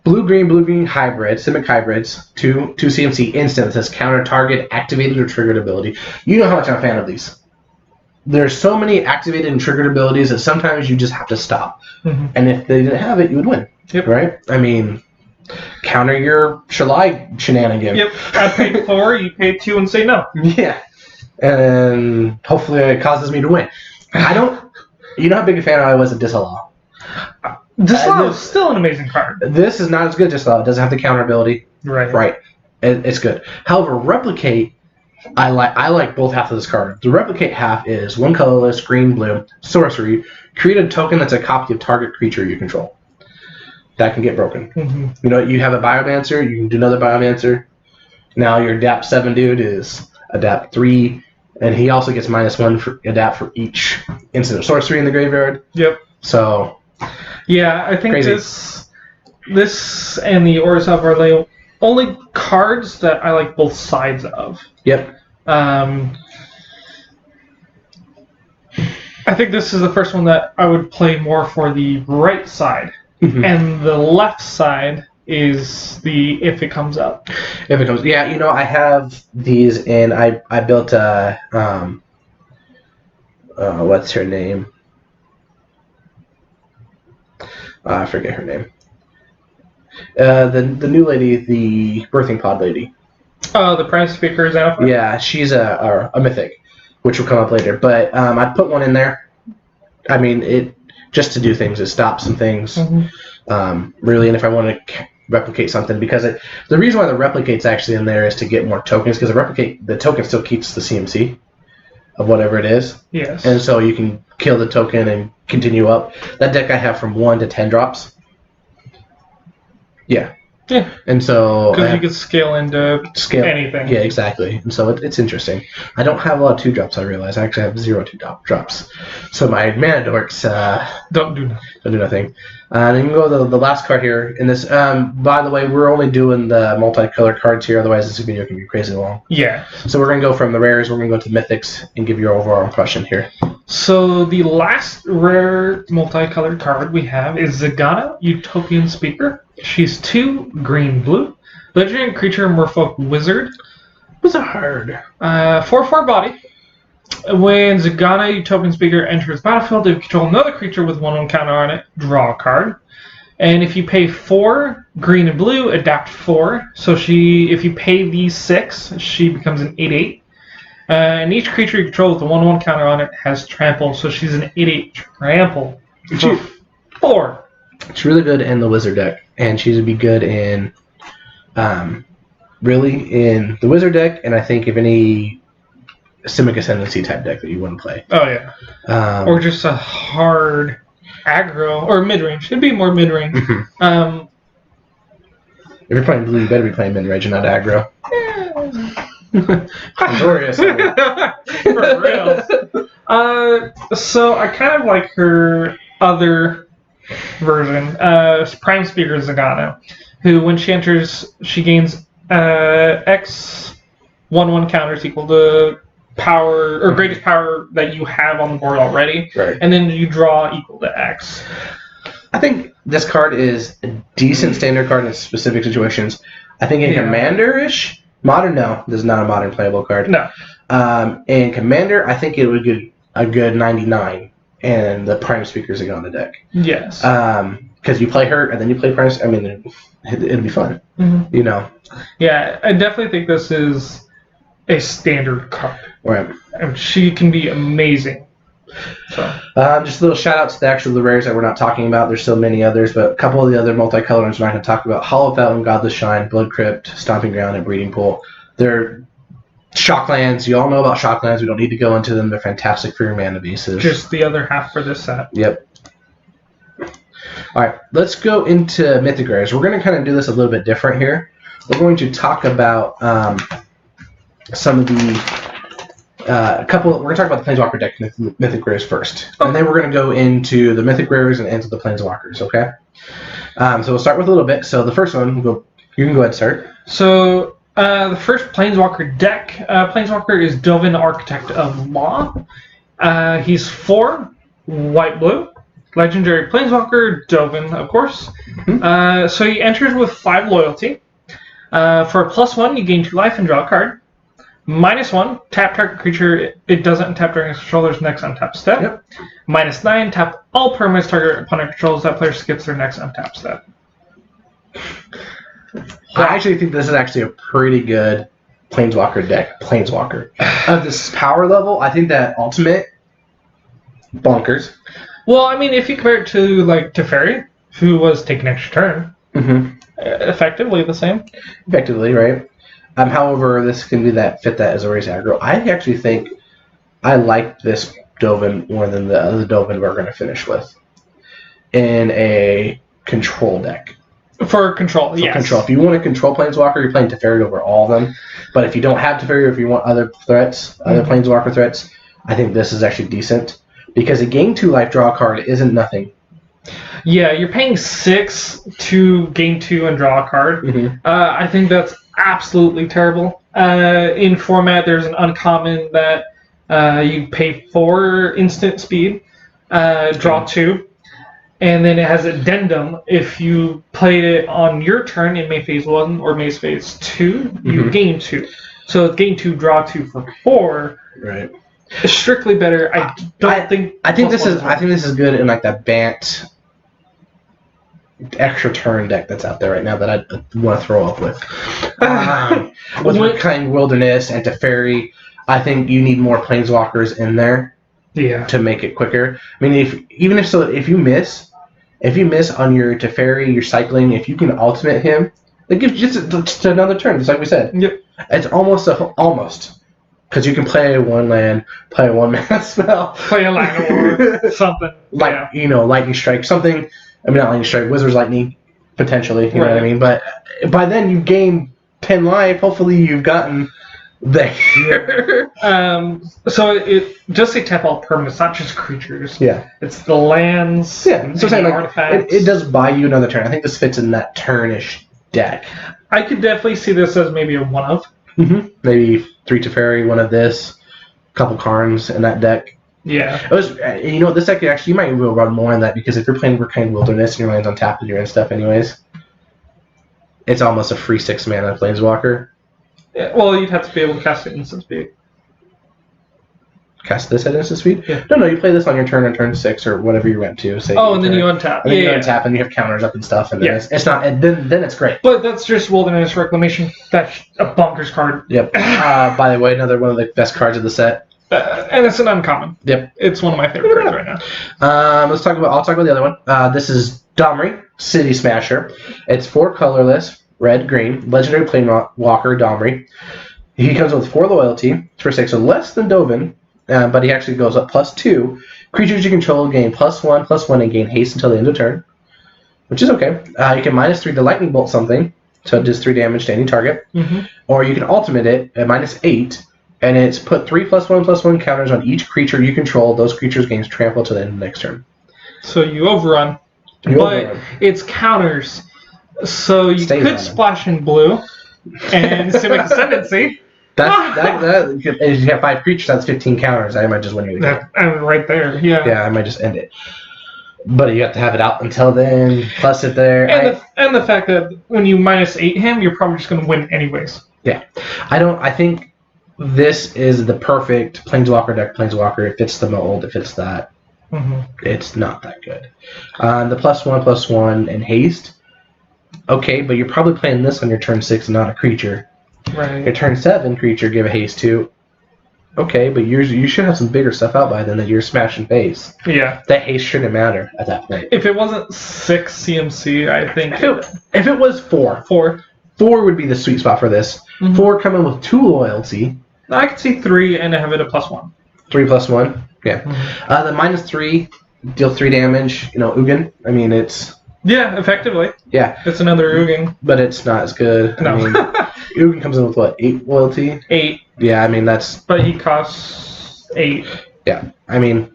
blue-green hybrid, Simic hybrids, 2 CMC instant that says counter target, activated or triggered ability. You know how much I'm a fan of these. There's so many activated and triggered abilities that sometimes you just have to stop. And if they didn't have it, you would win. Yep. Right? I mean, counter your Shalai shenanigan. Yep. I paid 4, you paid 2 and say no. Yeah. And hopefully it causes me to win. You know how big a fan I was of Disallow? Disallow is still an amazing card. This is not as good as Disallow. It doesn't have the counter ability. Right. It's good. However, Replicate, I like both halves of this card. The Replicate half is 1 colorless, green-blue, sorcery. Create a token that's a copy of target creature you control. That can get broken. You know, you have a Biomancer, you can do another Biomancer. Now your Adapt 7 dude is Adapt 3, and he also gets -1 for Adapt for each instant of sorcery in the graveyard. Yep. So, yeah, I think crazy. this and the Orzhov are the only cards that I like both sides of. Yep. I think this is the first one that I would play more for the right side. And the left side is the if it comes up. If it comes, yeah, you know, I have these, and I built a what's her name? I forget her name. The new lady, the birthing pod lady. Oh, the Prime Speaker is out. Yeah, she's a mythic, which will come up later. But I put one in there. I mean, it just to do things, to stop some things. really. And if I want to replicate something, because the reason why the replicate's actually in there is to get more tokens, because the token still keeps the CMC of whatever it is. Yes. And so you can kill the token and continue up. That deck I have from 1 to 10 drops. Yeah. Yeah. And so because you could scale into anything. Yeah, exactly. And so it's interesting. I don't have a lot of 2-drops, I realize. I actually have 0 2-drops. So my mana dorks don't do nothing. And then you can go to the last card here. In this, by the way, we're only doing the multicolored cards here. Otherwise, this video can be crazy long. Yeah. So we're going to go from the rares. We're going to go to mythics and give your overall impression here. So the last rare multicolored card we have is Zagana, Utopian Speaker. She's 2 green-blue. Legendary creature, Merfolk Wizard. Wizard. 4/4 body. When Zagana, Utopian Speaker, enters battlefield, if you control another creature with 1/1 counter on it, draw a card. And if you pay 4 green and blue, adapt 4. So if you pay these 6, she becomes an 8/8. And each creature you control with a 1/1 counter on it has trample, so she's an 8/8 trample. For 4. It's really good in the wizard deck, and she's would be good in, really in the wizard deck, and I think if any Simic Ascendancy type deck that you want to play. Oh yeah. Or just a hard aggro or mid range. It'd be more mid range. Mm-hmm. If you're playing blue, you better be playing mid range and not aggro. Glorious. For real. So I kind of like her other version, Prime Speaker Zagana, who when she enters, she gains X 1/1 counters equal to power or greatest power that you have on the board already, right. And then you draw equal to X. I think this card is a decent standard card in specific situations. I think in Commander-ish, Modern, no, this is not a Modern playable card. No. In Commander, I think it would get a good 99, and the Prime Speaker's on the deck. Yes. Because you play her, and then you play Prime. I mean, it'll be fun. Mm-hmm. You know. Yeah, I definitely think this is a standard card. Right. And she can be amazing. So. Just little shout outs to the rares that we're not talking about. There's so many others, but a couple of the other multicolored ones we're not going to talk about. Hollow Fountain, Godless Shine, Blood Crypt, Stomping Ground, and Breeding Pool. They're Shocklands. You all know about Shocklands. We don't need to go into them. They're fantastic for your mana bases. Just the other half for this set. Yep. All right, let's go into Mythic rares. We're going to kind of do this a little bit different here. We're going to talk about some of the we're going to talk about the Planeswalker deck Mythic rares first. Okay. And then we're going to go into the Mythic rares and into the Planeswalkers, okay? So we'll start with a little bit. So the first one, you can go ahead and start. So the first Planeswalker deck, Planeswalker is Dovin, Architect of Law. He's 4, white-blue. Legendary Planeswalker, Dovin, of course. Mm-hmm. So he enters with 5 loyalty. For a +1, you gain 2 life and draw a card. -1, tap target creature. It doesn't tap during its controller's next untap step. Yep. -9, tap all permanents target opponent controls. That player skips their next untap step. I actually think this is actually a pretty good Planeswalker deck. Planeswalker. Of this power level, I think that ultimate, bonkers. Well, I mean, if you compare it to, like, Teferi, who was taking extra turn, effectively the same. Effectively, right? However, this can be fit that as a race aggro. I actually think I like this Dovin more than the other Dovin we're going to finish with in a control deck. For control, yes. Control. If you want to control Planeswalker, you're playing Teferi over all of them. But if you don't have Teferi, or if you want other threats, other Planeswalker threats, I think this is actually decent. Because a gain 2 life draw card isn't nothing. Yeah, you're paying 6 to gain 2 and draw a card. Mm-hmm. I think that's absolutely terrible. In format, there's an uncommon that you pay 4 instant speed, draw 2, and then it has addendum. If you played it on your turn in May Phase 1 or May Phase 2, you gain 2. So it's gain 2, draw 2 for 4. Right. It's strictly better. I think this is good in like that Bant extra turn deck that's out there right now that I want to throw up with. With Reclaimed Wilderness and Teferi, I think you need more Planeswalkers in there to make it quicker. I mean, if you miss If you miss on your Teferi, your cycling, if you can ultimate him, it gives just another turn, just like we said. Yep. It's almost. Because you can play one land, play a 1-mana spell. Play a Line of War, something. Lightning Strike, something. I mean, not Lightning Strike, Wizard's Lightning, potentially. You know what I mean? But by then, you gain 10 life. Hopefully, you've gotten there. So it just say tap all permanents, not just creatures. Yeah. It's the lands. Yeah. So saying, artifacts. It does buy you another turn. I think this fits in that turnish deck. I could definitely see this as maybe a one of. Mm-hmm. Maybe 3 Teferi, one of this, a couple Karns in that deck. Yeah. It was, this deck actually you might will run more in that because if you're playing Reclaimed Wilderness and your land's on tap and you're in stuff anyways, it's almost a free 6-mana Planeswalker. Yeah, well, you'd have to be able to cast it instant speed. Cast this at instant speed? Yeah. No, you play this on your turn on turn 6 or whatever you went to. Say and then you untap. And then you untap and you have counters up and stuff, and then it's not. And then it's great. But that's just Wilderness Reclamation. That's a bonkers card. Yep. By the way, another one of the best cards of the set. And it's an uncommon. Yep. It's one of my favorite cards right now. I'll talk about the other one. This is Domri, City Smasher. It's 4 colorless, red, green, legendary Planeswalker Domri. He comes with 4 loyalty for 6, so less than Dovin. But he actually goes up +2. Creatures you control gain +1/+1 and gain haste until the end of turn, which is okay. You can -3 to lightning bolt something, so it does 3 damage to any target. Mm-hmm. Or you can ultimate it at -8, and it's put 3 +1/+1 counters on each creature you control. Those creatures gains trample to the end of the next turn. So you overrun. It's counters. So you could splash in blue and Simic Ascendancy. If you have 5 creatures, that's 15 counters. I might just win you the game. Right there, yeah. Yeah, I might just end it. But you have to have it out until then, plus it there. And the fact that when you -8 him, you're probably just going to win anyways. Yeah. I think this is the perfect Planeswalker deck. Planeswalker, it fits the mold, it fits that. Mm-hmm. It's not that good. The +1/+1 and haste, okay, but you're probably playing this on your turn 6 and not a creature. Right. Your turn 7 creature, give a haste to. Okay, but you should have some bigger stuff out by then that you're smashing face. Yeah. That haste shouldn't matter at that point. If it wasn't 6 CMC, I think. If it was 4. 4 would be the sweet spot for this. Mm-hmm. 4 coming with 2 loyalty. I could see 3 and have it a +1. 3/+1? Yeah. Mm-hmm. The -3, deal 3 damage. Ugin. I mean, it's... Yeah, effectively. Yeah. It's another Ugin. But it's not as good. No. I mean, Ugin comes in with what, 8 loyalty? 8. Yeah, I mean, that's... But he costs 8. Yeah, I mean,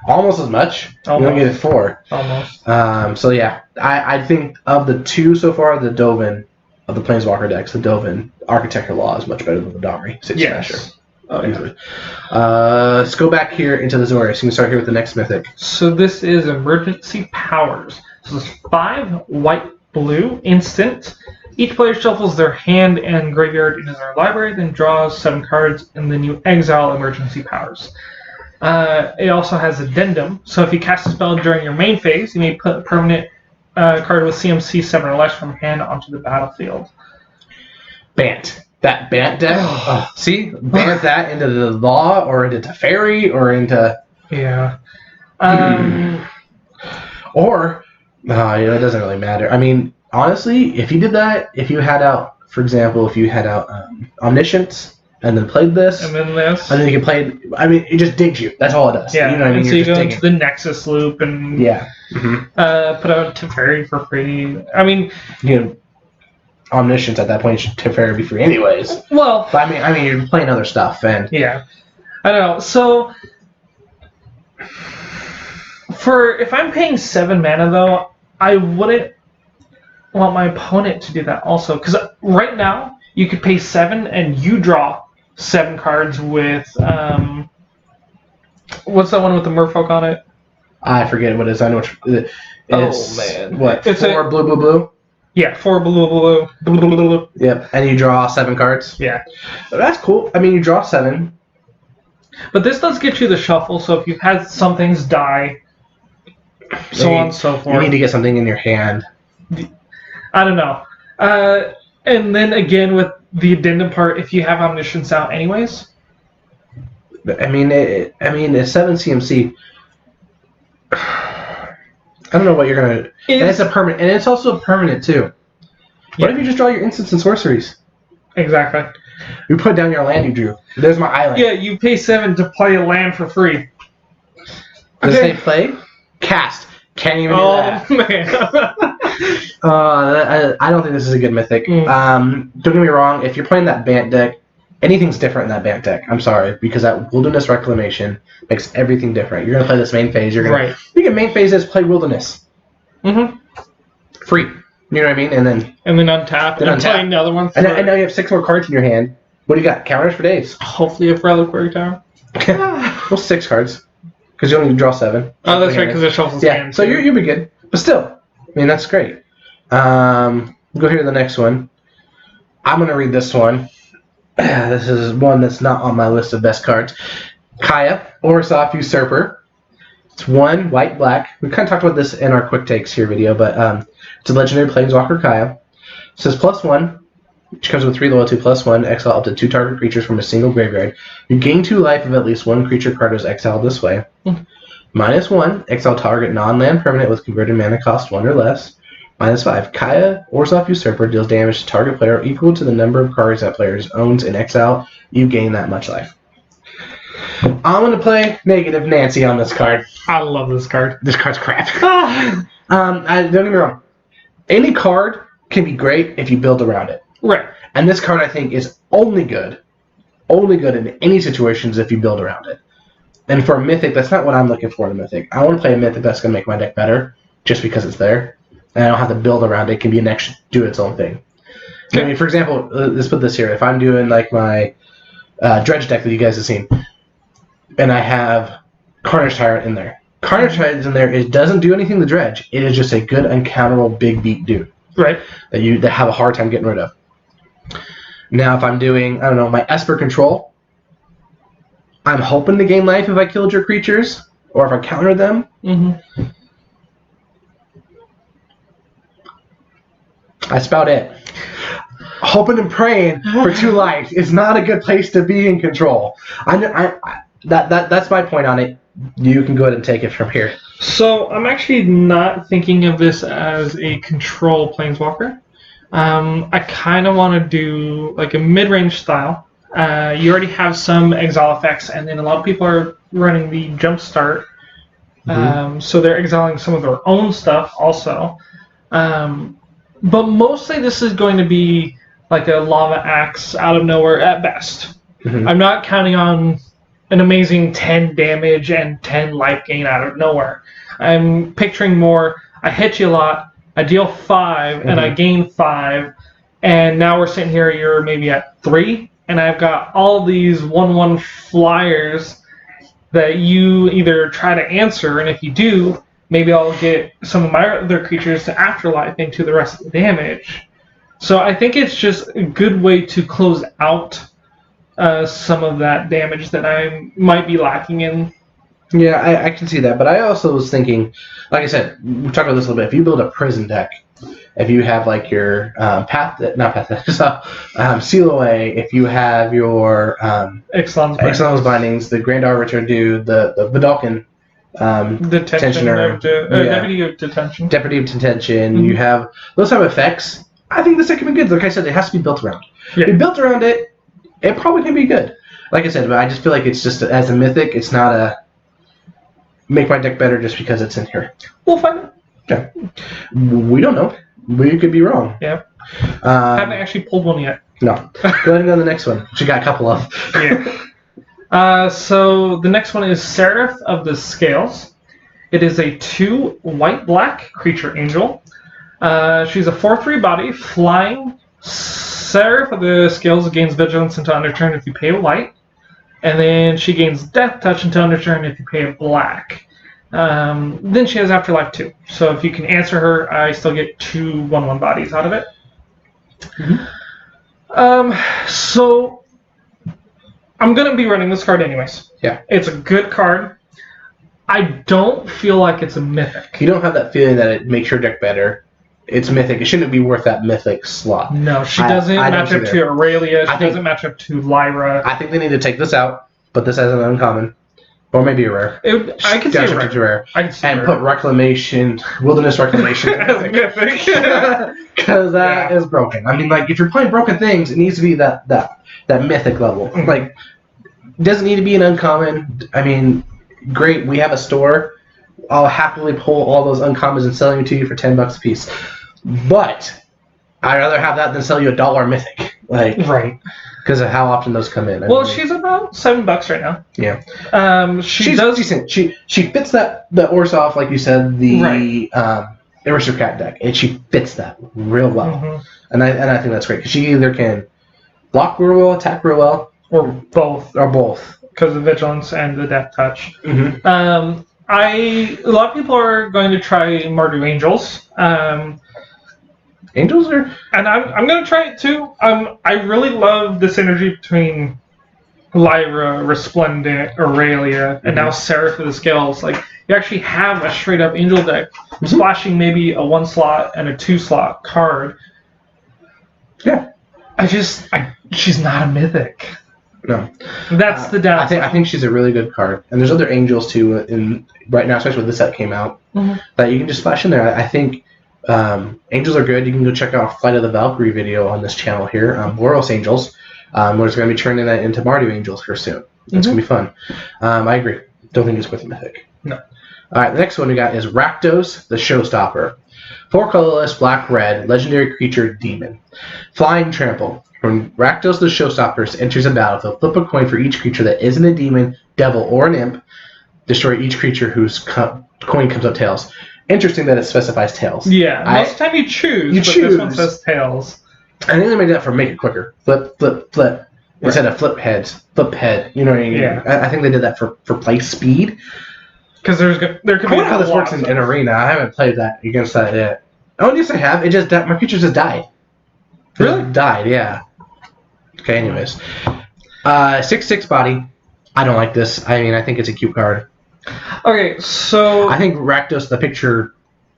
almost as much. Almost. You don't get it 4. Almost. So yeah, I think of the 2 so far, the Dovin, of the Planeswalker decks, the Dovin Architecture Law is much better than the Domri City Smasher. Easily. Let's go back here into the Zorius. You can start here with the next Mythic. So this is Emergency Powers. So it's 5 white-blue instant. Each player shuffles their hand and graveyard into their library, then draws 7 cards, and then you exile Emergency Powers. It also has Addendum. So if you cast a spell during your main phase, you may put a permanent card with CMC 7 or less from hand onto the battlefield. Bant. That Bant deck. See? Bant that into the Law or into Teferi or into... Yeah. Or... it doesn't really matter. I mean, honestly, if you did that, if you had out, for example, Omniscience and then played this, and then this, and then you can play. I mean, it just digs you. That's all it does. Yeah. You know what I mean? And so you go into the Nexus loop and put out Teferi for free. I mean, Omniscience at that point should Teferi be free anyways. Well, but I mean, you're playing other stuff and yeah, I don't know. So if I'm paying 7 mana though, I wouldn't want my opponent to do that also, because right now you could pay 7 and you draw 7 cards with what's that one with the merfolk on it? I forget what it is. I know it's man. What? It's 4 blue. Yeah, 4 blue. Yep, and you draw 7 cards. Yeah, that's cool. I mean, you draw 7. But this does get you the shuffle. So if you've had some things die, so on and so forth. You need to get something in your hand. I don't know. And then again with the addendum part, if you have Omniscience out anyways. I mean, it's 7 CMC. I don't know what you're gonna. And it's a permanent, and it's also permanent too. What if you just draw your instants and sorceries? Exactly. You put down your land you drew. There's my island. Yeah, you pay 7 to play a land for free. Does they play? Cast. Can't even do that. Man. I don't think this is a good Mythic. Don't get me wrong. If you're playing that Bant deck, anything's different in that Bant deck. I'm sorry, because that Wilderness Reclamation makes everything different. You're gonna play this main phase. You're gonna you can main phase as play Wilderness. Free. You know what I mean? And then untap. And play another one. And now you have 6 more cards in your hand. What do you got? Counters for days. Hopefully a Reliquary Tower. Well, 6 cards. Because you only need to draw 7. Oh, that's right, because it shuffles hand. So you'll be good. But still, I mean, that's great. Go here to the next one. I'm going to read this one. This is one that's not on my list of best cards. Kaya, Orzhov Usurper. It's 1 white, black. We kind of talked about this in our quick takes here video, but it's a legendary Planeswalker Kaya. It says +1, which comes with 3 loyalty, +1, exile up to 2 target creatures from a single graveyard. You gain 2 life if at least 1 creature card is exiled this way. -1, exile target non-land permanent with converted mana cost 1 or less. -5, Kaya, Orzhov Usurper deals damage to target player equal to the number of cards that player owns in exile. You gain that much life. I'm going to play negative Nancy on this card. I love this card. This card's crap. Don't get me wrong. Any card can be great if you build around it. Right. And this card, I think, is only good in any situations if you build around it. And for a Mythic, that's not what I'm looking for in a Mythic. I want to play a Mythic that's going to make my deck better just because it's there. And I don't have to build around it. It can be an extra, do its own thing. Okay. I mean, for example, let's put this here. If I'm doing like my Dredge deck that you guys have seen, and I have Carnage Tyrant in there. Carnage Tyrant in there, it doesn't do anything to Dredge. It is just a good, uncounterable, big beat dude. Right. That have a hard time getting rid of. Now, if I'm doing, I don't know, my Esper Control, I'm hoping to gain life if I killed your creatures, or if I counter them. That's about it. Hoping and praying for 2 life is not a good place to be in control. That's my point on it. You can go ahead and take it from here. So I'm actually not thinking of this as a control planeswalker. I kind of want to do like a mid-range style. You already have some exile effects, and then a lot of people are running the jump start. So they're exiling some of their own stuff also. But mostly this is going to be like a lava axe out of nowhere at best. I'm not counting on an amazing 10 damage and 10 life gain out of nowhere. I'm picturing more, I hit you a lot, I deal 5, and I gain 5, and now we're sitting here, you're maybe at 3, and I've got all these 1/1 flyers that you either try to answer, and if you do, maybe I'll get some of my other creatures to afterlife into the rest of the damage. So I think it's just a good way to close out some of that damage that I might be lacking in. Yeah, I can see that, but I also was thinking, like I said, we talked about this a little bit. If you build a prison deck, if you have like your Seal Away, if you have your Exil's Bindings, the Grand Arbiter dude, the Vidalcan Deputy of Detention. Deputy of Detention. You have those type of effects. I think this deck can be good. Like I said, it has to be built around. If you built around it, it probably can be good. Like I said, but I just feel like it's just as a Mythic, it's not a make my deck better just because it's in here. We'll find out. Okay. We don't know. We could be wrong. Yeah. Haven't actually pulled one yet. No. Go ahead and go to the next one, which we got a couple of. So the next one is Seraph of the Scales. It is a 2 white-black creature angel. She's a 4/3 body, flying. Seraph of the Scales gains vigilance until end of turn if you pay a white. And then she gains death touch until end of turn if you pay a black. Then she has afterlife too. So if you can answer her, I still get 2 1/1 bodies out of it. So I'm going to be running this card anyways. Yeah. It's a good card. I don't feel like it's a Mythic. You don't have that feeling that it makes your deck better. It's Mythic. It shouldn't be worth that Mythic slot. No, she doesn't match up to Aurelia. She doesn't match up to Lyra. I think they need to take this out, put this as an uncommon, Or maybe a rare. I could say rare. I could and put Reclamation, Wilderness Reclamation. Because that is broken. I mean, like, if you're playing broken things, it needs to be that Mythic level. Mm-hmm. Like, it doesn't need to be an uncommon. I mean, great, we have a store. I'll happily pull all those uncommons and selling them to you for $10 a piece. But I'd rather have that than sell you $1 Mythic. Like, right. Because of how often those come in. I mean, she's about $7 right now. Yeah. She's decent. She fits that Orzhov, like you said, the Aristocrat deck, and she fits that real well. Mm-hmm. And I think that's great because she either can block real well, attack real well, or both. Because of Vigilance and the Death Touch. Mm-hmm. A lot of people are going to try Mardu Angels. Angels are, and I'm gonna try it too. I really love the synergy between Lyra, Resplendent, Aurelia, and now Seraph of the Scales. Like, you actually have a straight up angel deck, splashing maybe a 1-slot and a 2-slot card. Yeah. She's not a Mythic. No. That's the downside. I think she's a really good card, and there's other angels too in right now, especially when this set came out, that you can just splash in there. I think. Angels are good. You can go check out Flight of the Valkyrie video on this channel here. Boros Angels. We're going to be turning that into Mardu Angels here soon. It's going to be fun. I agree. Don't think it's with Mythic. No. All right, the next one we got is Rakdos, the Showstopper. 4 colorless, black-red, legendary creature, demon. Flying Trample. When Rakdos, the Showstopper, enters a battlefield, flip a coin for each creature that isn't a demon, devil, or an imp. Destroy each creature whose coin comes up tails. Interesting that it specifies tails. Yeah, most of the time you choose, but this one says tails. I think they made that for make it quicker. Flip, flip, flip. Instead of flip heads. Flip head. You know what I mean? Yeah. I think they did that for play speed. Because there could be. I wonder how this works in Arena. I haven't played that against that yet. Oh, yes, I have. It just my creatures just died. Really? Died, yeah. Okay, anyways. 6/6 body. I don't like this. I mean, I think it's a cute card. Okay, so I think Rakdos, the picture,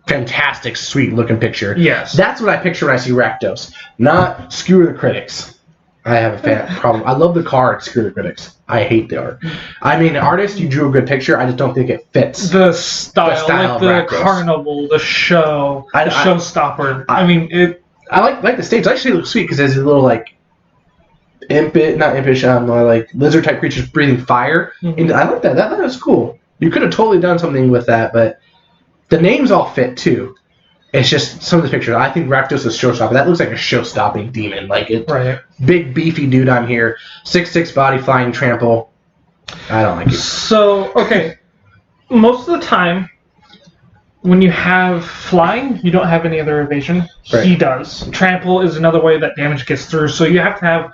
fantastic, sweet looking picture. Yes. That's what I picture when I see Rakdos. Not Skewer the Critics. I have a problem. I love the card, Skewer the Critics. I hate the art. I mean, artist, you drew a good picture. I just don't think it fits. The style like the Rakdos. carnival, the show, the showstopper. I mean, it. I like the stage. It actually looks sweet because there's a little like not impish, like lizard type creatures breathing fire. And I like that. That was cool. You could have totally done something with that, but the names all fit too. It's just some of the pictures. I think Rakdos is showstopper. That looks like a show-stopping demon. Like it, right. Big beefy dude. I'm here. 6/6 body, flying trample. I don't like it. So okay, most of the time when you have flying, you don't have any other evasion. Right. He does. Trample is another way that damage gets through. So you have to have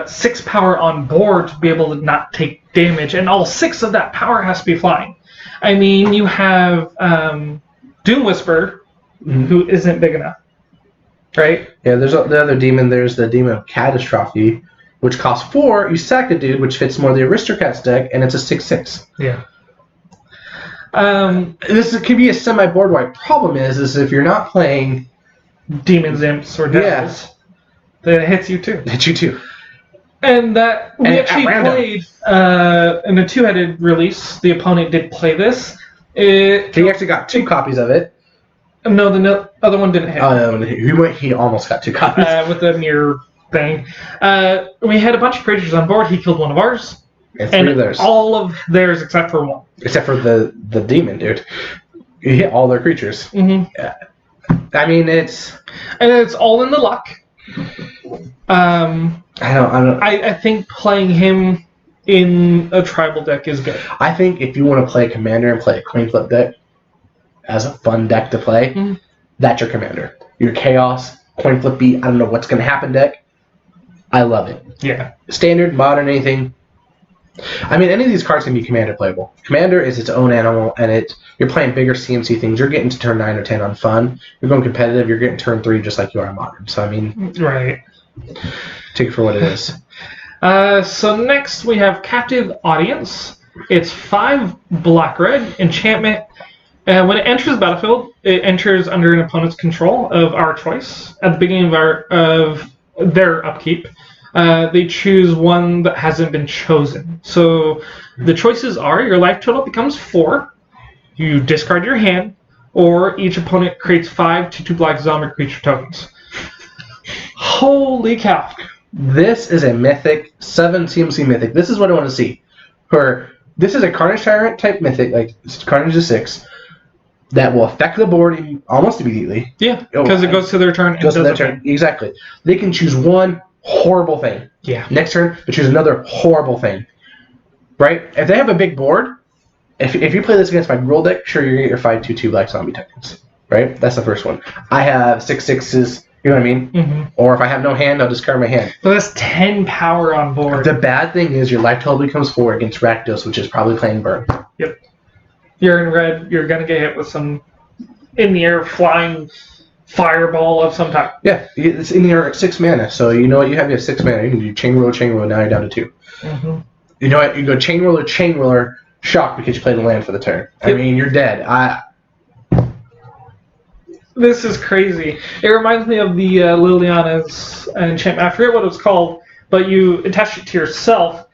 6 power on board to be able to not take damage, and all 6 of that power has to be flying. I mean, you have Doom Whisper, who isn't big enough, right? Yeah, there's the other demon. There's the demon of Catastrophe, which costs 4. You sack a dude, which fits more the Aristocrats deck, and it's a 6/6. Yeah. This could be a semi-board wipe. Problem is if you're not playing demons, imps, or devils, then it hits you too. Hits you too. And that we actually played in a 2-headed release. The opponent did play this. He actually got 2 copies of it. No, the other one didn't hit. He almost got 2 copies. With the mirror thing. We had a bunch of creatures on board. He killed one of ours. And 3 of theirs. All of theirs except for 1. Except for the demon, dude. He hit all their creatures. Mm-hmm. Yeah. I mean, it's all in the luck. I think playing him in a tribal deck is good. I think if you want to play a commander and play a coin flip deck as a fun deck to play, that's your commander. Your chaos, coin flip beat, I don't know what's going to happen deck. I love it. Yeah. Standard, modern, anything. I mean, any of these cards can be commander playable. Commander is its own animal, and you're playing bigger CMC things. You're getting to turn 9 or 10 on fun. You're going competitive. You're getting turn 3 just like you are on modern. So, I mean, right. Take it for what it is. So next we have Captive Audience. It's 5 black-red enchantment. When it enters the battlefield, it enters under an opponent's control of our choice. At the beginning of their upkeep, they choose one that hasn't been chosen. So The choices are your life total becomes 4, you discard your hand, or each opponent creates 5 2/2 black zombie creature tokens. Holy cow. This is a Mythic, 7 CMC Mythic. This is what I want to see. This is a Carnage Tyrant type Mythic, like Carnage is 6, that will affect the board almost immediately. Yeah, because it goes to their turn. Goes to their turn, exactly. They can choose one horrible thing. Yeah. Next turn, they choose another horrible thing. Right? If they have a big board, if you play this against my rule deck, sure, you're going to get your 5 2/2 black zombie tokens. Right? That's the first one. I have 6 6s. You know what I mean? Mm-hmm. Or if I have no hand, I'll discard my hand. So that's 10 power on board. The bad thing is your life total becomes 4 against Rakdos, which is probably playing burn. Yep. You're in red. You're going to get hit with some in-the-air flying fireball of some type. Yeah, it's in your 6 mana. So you know what? You have 6 mana. You can do Chain Roller, now you're down to 2. Mm-hmm. You know what? You go Chain Roller, shock because you played the land for the turn. Yep. I mean, you're dead. This is crazy. It reminds me of the Liliana's enchantment. I forget what it was called, but you attach it to yourself.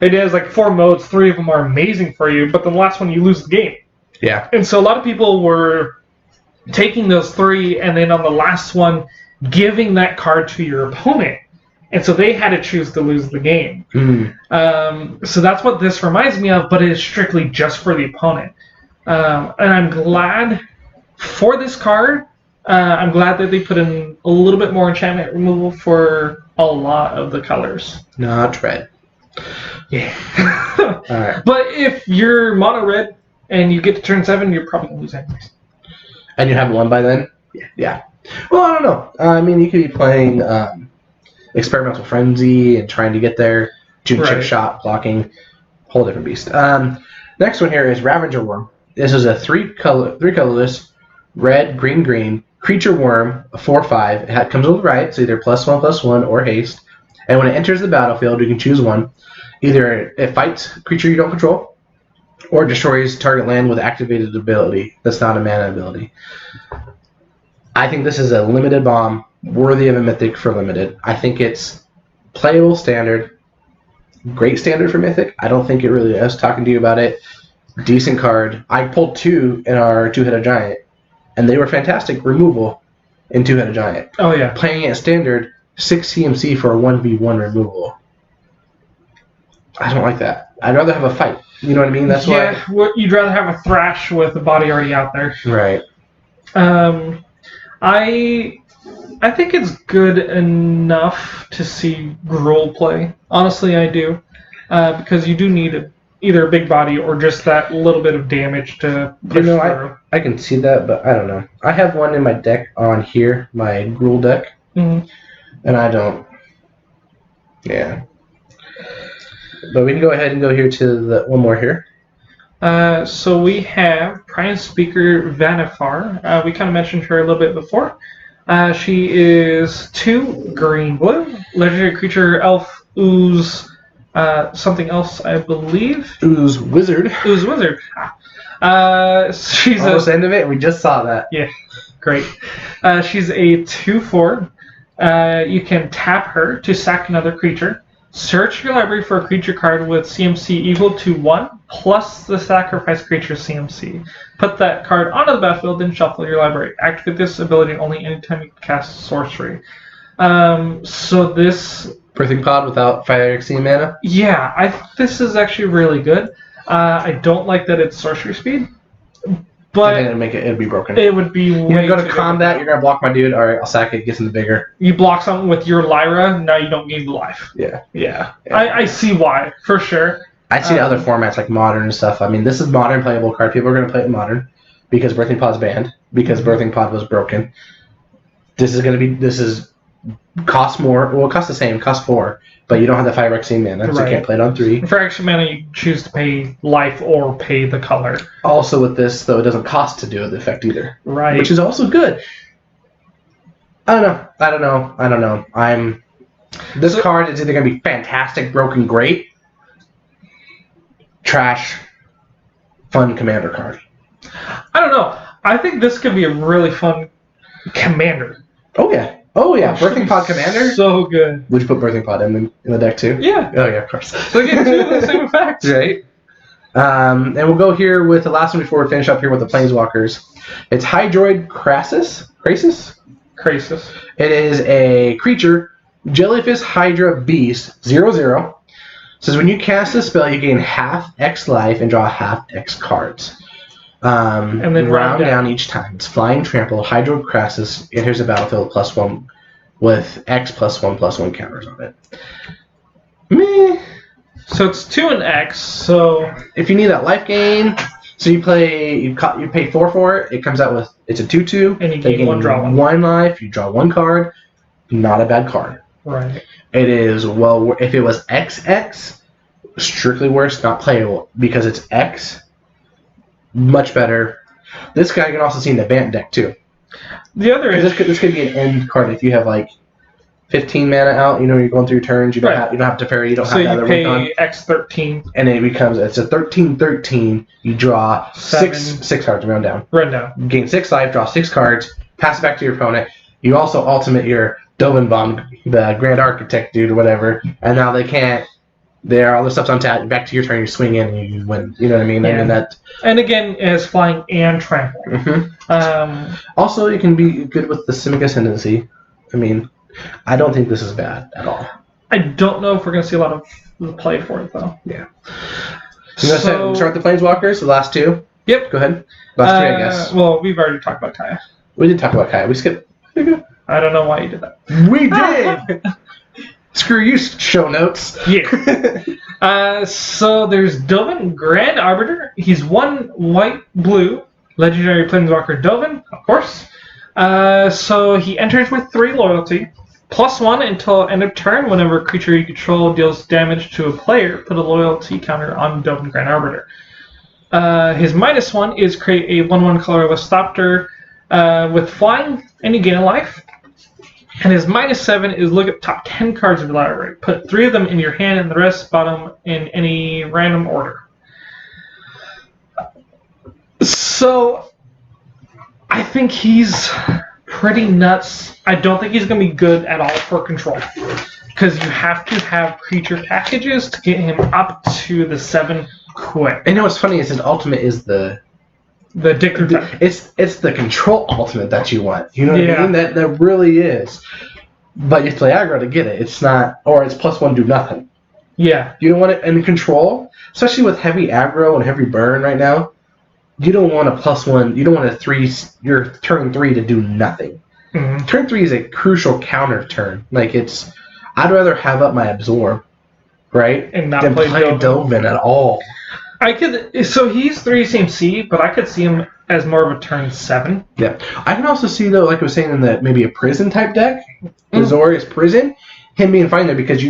It has like 4 modes. 3 of them are amazing for you, but the last one you lose the game. Yeah. And so a lot of people were taking those 3 and then on the last one giving that card to your opponent. And so they had to choose to lose the game. Mm. So that's what this reminds me of, but it is strictly just for the opponent. And I'm glad for this card. I'm glad that they put in a little bit more enchantment removal for a lot of the colors. Not red. Yeah. All right. But if you're mono red and you get to turn 7, you're probably going to lose anyways. And you have 1 by then? Yeah. Well, I don't know. I mean, you could be playing Experimental Frenzy and trying to get there. June Chip Shot, blocking. Whole different beast. Next one here is Ravager Worm. This is a 3 colorless, red, green, creature worm, a 4/5. It comes with right, it's either +1/+1 or haste. And when it enters the battlefield, you can choose one. Either it fights a creature you don't control, or destroys target land with activated ability. That's not a mana ability. I think this is a limited bomb, worthy of a Mythic for limited. I think it's playable standard, great standard for Mythic. I don't think it really is. Talking to you about it, decent card. I pulled 2 in our 2-headed giant, and they were fantastic removal in 2-headed giant. Oh yeah. Playing at standard, 6 CMC for a 1v1 removal. I don't like that. I'd rather have a fight. You know what I mean? That's why. Yeah, you'd rather have a thrash with a body already out there. Right. I think it's good enough to see Gruul play. Honestly, I do. Because you do need either a big body or just that little bit of damage to push through. I can see that, but I don't know. I have one in my deck on here, my Gruul deck, and I don't. Yeah. But we can go ahead and go here to the one more here. So we have Prime Speaker Vanifar. We kind of mentioned her a little bit before. She is 2 green-blue. Legendary creature, elf, ooze, something else, I believe. Ooze Wizard. Ooze Wizard. She's almost end of it. We just saw that. Yeah, great. She's a 2/4. You can tap her to sack another creature. Search your library for a creature card with CMC equal to 1 plus the sacrifice creature CMC. Put that card onto the battlefield, then shuffle your library. Activate this ability only anytime you cast sorcery. So this... Birthing Pod without Fire Exceed mana? Yeah, this is actually really good. I don't like that it's sorcery speed. But it'd be broken. It would be You're going to go to combat, you're going to block my dude. All right, I'll sack it, get something bigger. You block something with your Lyra, now you don't gain the life. Yeah. I see why, for sure. I see other formats like Modern and stuff. I mean, this is Modern playable card. People are going to play it in Modern because Birthing Pod's banned, because Birthing Pod was broken. This is costs more. Well, it costs the same, costs 4, but you don't have the 5 Rexine mana, so you can't play it on 3. For extra mana, you choose to pay life or pay the color. Also with this, though, it doesn't cost to do the effect either. Right. Which is also good. I don't know. This card is either going to be fantastic, broken, great, trash, fun commander card. I don't know. I think this could be a really fun commander. Oh, yeah. Birthing Pod Commander? So good. Would you put Birthing Pod in the deck, too? Yeah. Oh, yeah, of course. So get 2 of the same effects. Right. And we'll go here with the last one before we finish up here with the Planeswalkers. It's Hydroid Krasis. Krasis. It is a creature, Jellyfish Hydra Beast, 0/0. Says when you cast a spell, you gain half X life and draw half X cards. And then round down each time. It's Flying Trample, Hydroid Krasis, enters the battlefield +1 with X +1/+1 counters on it. Meh. So it's 2 and X. So if you need that life gain, so you pay 4 for it. It comes out with it's a 2/2, and you gain 1 draw 1 life. You draw 1 card. Not a bad card. Right. It is if it was XX, strictly worse, not playable because it's X. Much better. This guy can also see in the Bant deck too. The other is this could be an end card if you have like 15 mana out. You know, you're going through your turns. You don't have to parry. You don't have to have the other one. So you pay X13, and it becomes it's a 13/13. You draw 6 cards. Round down. You gain 6 life. Draw 6 cards. Pass it back to your opponent. You also ultimate your Dovin Bomb, the Grand Architect dude or whatever, and now they can't. All the stuff's on tap. Back to your turn. You swing in and you win. You know what I mean? Yeah. I mean that. And again, it has flying and trample. Mm-hmm. Also, you can be good with the Simic Ascendancy. I mean, I don't think this is bad at all. I don't know if we're going to see a lot of play for it, though. Yeah. So start with the Planeswalkers, the last 2? Yep. Go ahead. Last 3, I guess. Well, we've already talked about Kaya. We did talk about Kaya. We skipped. I don't know why you did that. We did! Screw you, show notes. Yeah. So there's Dovin, Grand Arbiter. He's 1 white-blue. Legendary Planeswalker Dovin, of course. So he enters with 3 loyalty. +1 until end of turn. Whenever a creature you control deals damage to a player, put a loyalty counter on Dovin Grand Arbiter. His -1 is create a 1/1 colorless Thopter with flying, and you gain a life. And his -7 is look at top 10 cards of your library. Put 3 of them in your hand and the rest bottom in any random order. So, I think he's pretty nuts. I don't think he's going to be good at all for control. Because you have to have creature packages to get him up to the 7 quick. And you know what's funny is his ultimate is the Dictator. It's the control ultimate that you want. You know what I mean? That really is. But you have to play aggro to get it. It's not, or it's +1 do nothing. Yeah. You don't want it in control, especially with heavy aggro and heavy burn right now. You don't want a +1. You don't want your turn 3 to do nothing. Mm-hmm. Turn 3 is a crucial counter turn. Like I'd rather have up my absorb, right, and not than play Dovin at all. So he's 3 CMC, but I could see him as more of a turn 7. Yeah, I can also see though, like I was saying, in that maybe a prison type deck, Azorius Prison, him being fine there because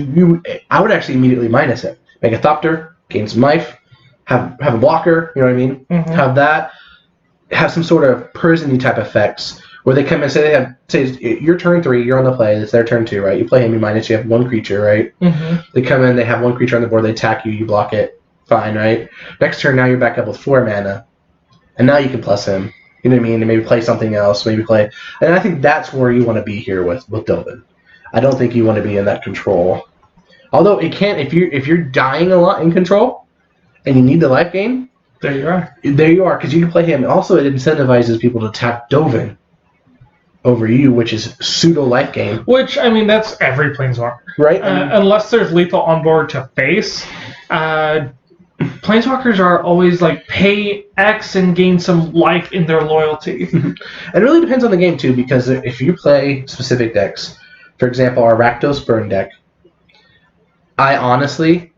I would actually immediately minus him. Make a Thopter, gain some life, have a blocker. You know what I mean? Mm-hmm. Have some sort of prison-y type effects where they come and say your turn 3, you're on the play, it's their turn 2, right? You play him, you minus, you have 1 creature, right? Mm-hmm. They come in, they have 1 creature on the board, they attack you, you block it. Fine, right? Next turn, now you're back up with 4 mana, and now you can plus him. You know what I mean? And maybe play something else. And I think that's where you want to be here with Dovin. I don't think you want to be in that control. Although it can, if you're dying a lot in control, and you need the life gain. There you are. There you are, because you can play him. Also, it incentivizes people to tap Dovin over you, which is pseudo life gain. Which, I mean, that's every Planeswalker, right? Unless there's lethal on board to face. Planeswalkers are always like pay X and gain some life in their loyalty. It really depends on the game too, because if you play specific decks, for example, our Rakdos Burn deck, I honestly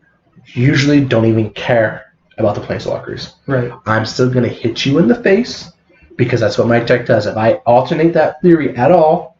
usually don't even care about the Planeswalkers. Right. I'm still gonna hit you in the face because that's what my deck does. If I alternate that theory at all,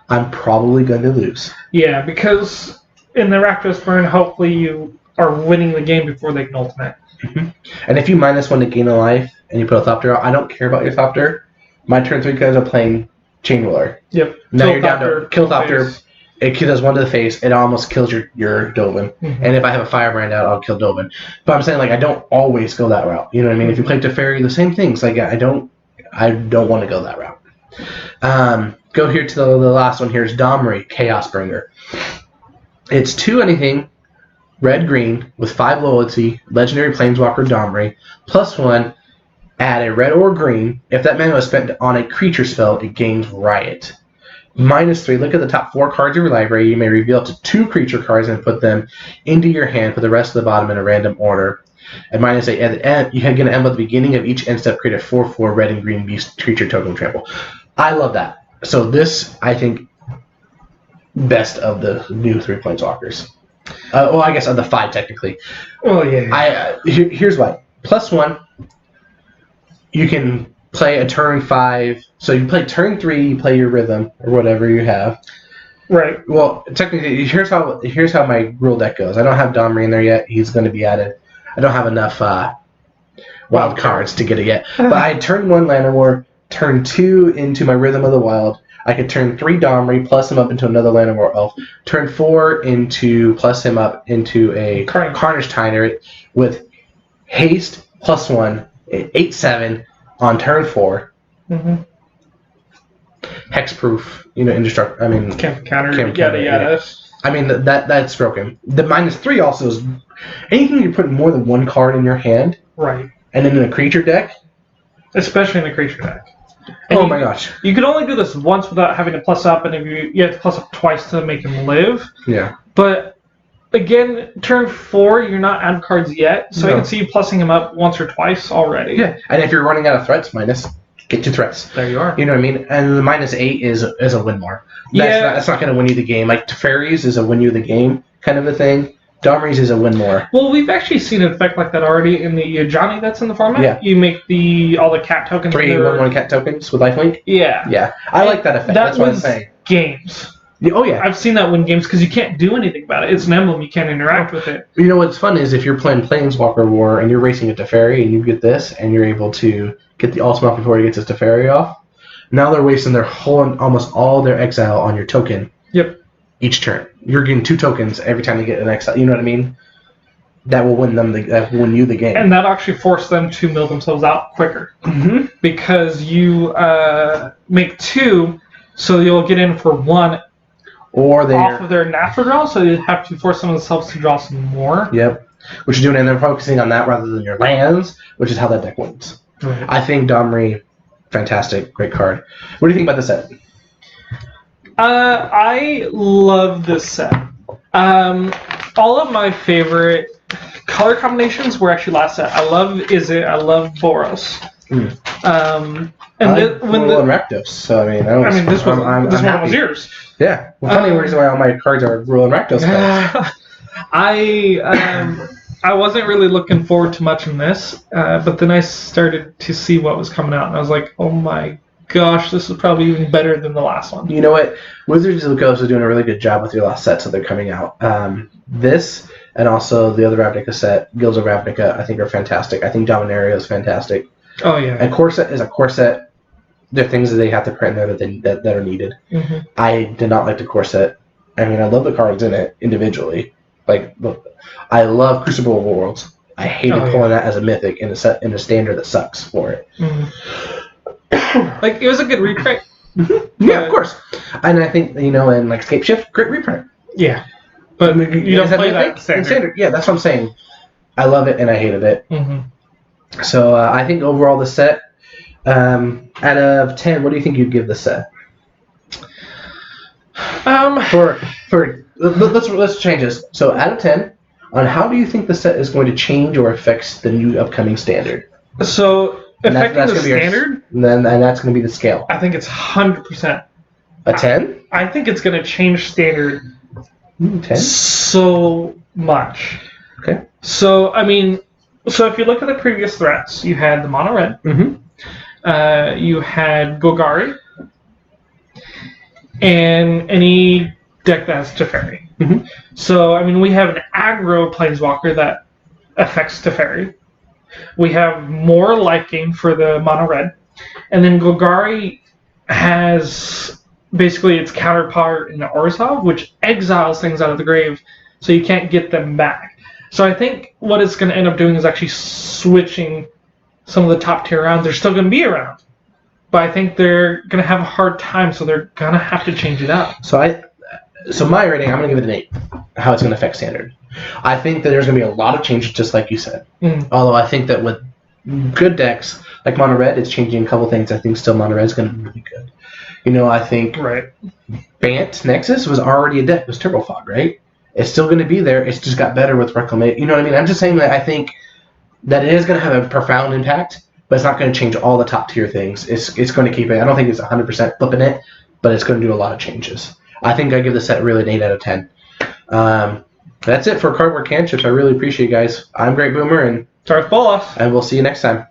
I'm probably going to lose. Yeah, because in the Rakdos Burn, hopefully you are winning the game before they can ultimate. Mm-hmm. And if you -1 to gain a life and you put a Thopter out, I don't care about your Thopter. My turn 3 cards are playing Chain Whirler. Yep. Now you're down to kill Thopter. It does 1 to the face. It almost kills your Dovin. Mm-hmm. And if I have a Firebrand out, I'll kill Dovin. But I'm saying, like, I don't always go that route. You know what I mean? If you play Teferi, the same things. Like, I don't want to go that route. Go here to the last one. Here's Domri, Chaos Bringer. It's 2 anything. red-green, with 5 loyalty, legendary planeswalker Domri, +1, add a red or green. If that mana is spent on a creature spell, it gains Riot. -3, look at the top 4 cards of your library. You may reveal up to 2 creature cards and put them into your hand, put the rest of the bottom in a random order. And -8, at the end, you can get an emblem at the beginning of each end step, create a 4/4 red and green beast creature token trample. I love that. So this, I think, best of the new 3 planeswalkers. Well, I guess of the 5 technically. Oh yeah. Here's why. +1, you can play a turn 5. So you play turn 3, you play your rhythm or whatever you have. Right. Well, technically, here's how my rule deck goes. I don't have Domri in there yet. He's going to be added. I don't have enough wild cards to get it yet. But I turn 1 Llanowar, turn 2 into my Rhythm of the Wild. I could turn 3 Domri, plus him up into another Llanowar Elf. Turn 4 into, plus him up into a Carnage Tyrant with haste +1, 8/7 on turn 4. Mm-hmm. Hexproof, indestructible. I mean, can't counter. Yada. I mean that's broken. The -3 also is anything you put more than 1 card in your hand, right? And then in a creature deck, especially in a creature deck. And my gosh! You can only do this once without having to plus up, and if you have to plus up twice to make him live. Yeah. But again, turn 4, you're not out of cards yet, so I can see you plussing him up once or twice already. Yeah, and if you're running out of threats, get 2 threats. There you are. You know what I mean? And the -8 is a win more. That's not going to win you the game. Like Teferi's is a win you the game kind of a thing. Domri's is a win more. Well, we've actually seen an effect like that already in the Johnny that's in the format. Yeah. You make all the cat tokens. 3 1/1 cat tokens with lifelink. Yeah. Yeah. I like that effect. That's what I'm saying. Games. Oh yeah. I've seen that win games because you can't do anything about it. It's an emblem. You can't interact with it. You know what's fun is if you're playing Planeswalker War and you're racing a Teferi and you get this and you're able to get the ultimate off before he gets his Teferi off. Now they're wasting their almost all their exile on your token. Yep. Each turn, you're getting 2 tokens every time they get an exile. You know what I mean? That will win them. That will win you the game. And that actually forced them to mill themselves out quicker because you make 2, so you'll get in for 1. Or off of their natural draw, so you have to force themselves to draw some more. Yep. Which you're doing, and they're focusing on that rather than your lands, which is how that deck wins. Right. I think Domri, fantastic, great card. What do you think about the set? I love this set. All of my favorite color combinations were actually last set. I love Izzet. I love Boros. And when and Rakdos. So this one was yours. Yeah. Well, funny reason why all my cards are Rule and Rakdos cards. I wasn't really looking forward to much in this, but then I started to see what was coming out, and I was like, oh my gosh, this is probably even better than the last one. You know what? Wizards of the Coast is doing a really good job with your last sets that they're coming out. This and also the other Ravnica set, Guilds of Ravnica, I think are fantastic. I think Dominaria is fantastic. Oh yeah. And core set is a core set. There are things that they have to print there that are needed. Mm-hmm. I did not like the core set. I mean, I love the cards in it individually. Like, look, I love Crucible of Worlds. I hated pulling that as a mythic in a standard that sucks for it. Mm-hmm. Like, it was a good reprint. Yeah, of course. And I think, in like Scape Shift, great reprint. Yeah. But you don't play that standard. Yeah, that's what I'm saying. I love it and I hated it. Mm-hmm. So I think overall the set, out of 10, what do you think you'd give the set? Let's change this. So out of 10, on how do you think the set is going to change or affects the new upcoming standard? So affecting the standard, and that's going to be the scale. I think it's 100%. A 10? I think it's going to change standard 10? So much. Okay. So if you look at the previous threats, you had the mono red. Mm-hmm. You had Golgari, and any deck that has Teferi. Mm-hmm. So, we have an aggro planeswalker that affects Teferi. We have more life gain for the mono red. And then Golgari has basically its counterpart in the Orzhov, which exiles things out of the grave, so you can't get them back. So I think what it's going to end up doing is actually switching some of the top tier rounds. They're still going to be around, but I think they're going to have a hard time, so they're going to have to change it up. So So my rating, I'm going to give it an 8. How it's going to affect standard. I think that there's going to be a lot of changes, just like you said. Although I think that with good decks, like Mono Red, it's changing a couple things. I think still Mono Red is going to be really good. I think Bant Nexus was already a deck. It was Turbo Fog, right? It's still going to be there. It's just got better with Reclamation. You know what I mean? I'm just saying that I think that it is going to have a profound impact, but it's not going to change all the top tier things. It's going to keep it. I don't think it's 100% flipping it, but it's going to do a lot of changes. I think I give the set really an 8 out of 10. That's it for Cardboard Cantrips. I really appreciate you guys. I'm Great Boomer, and Bolas. And we'll see you next time.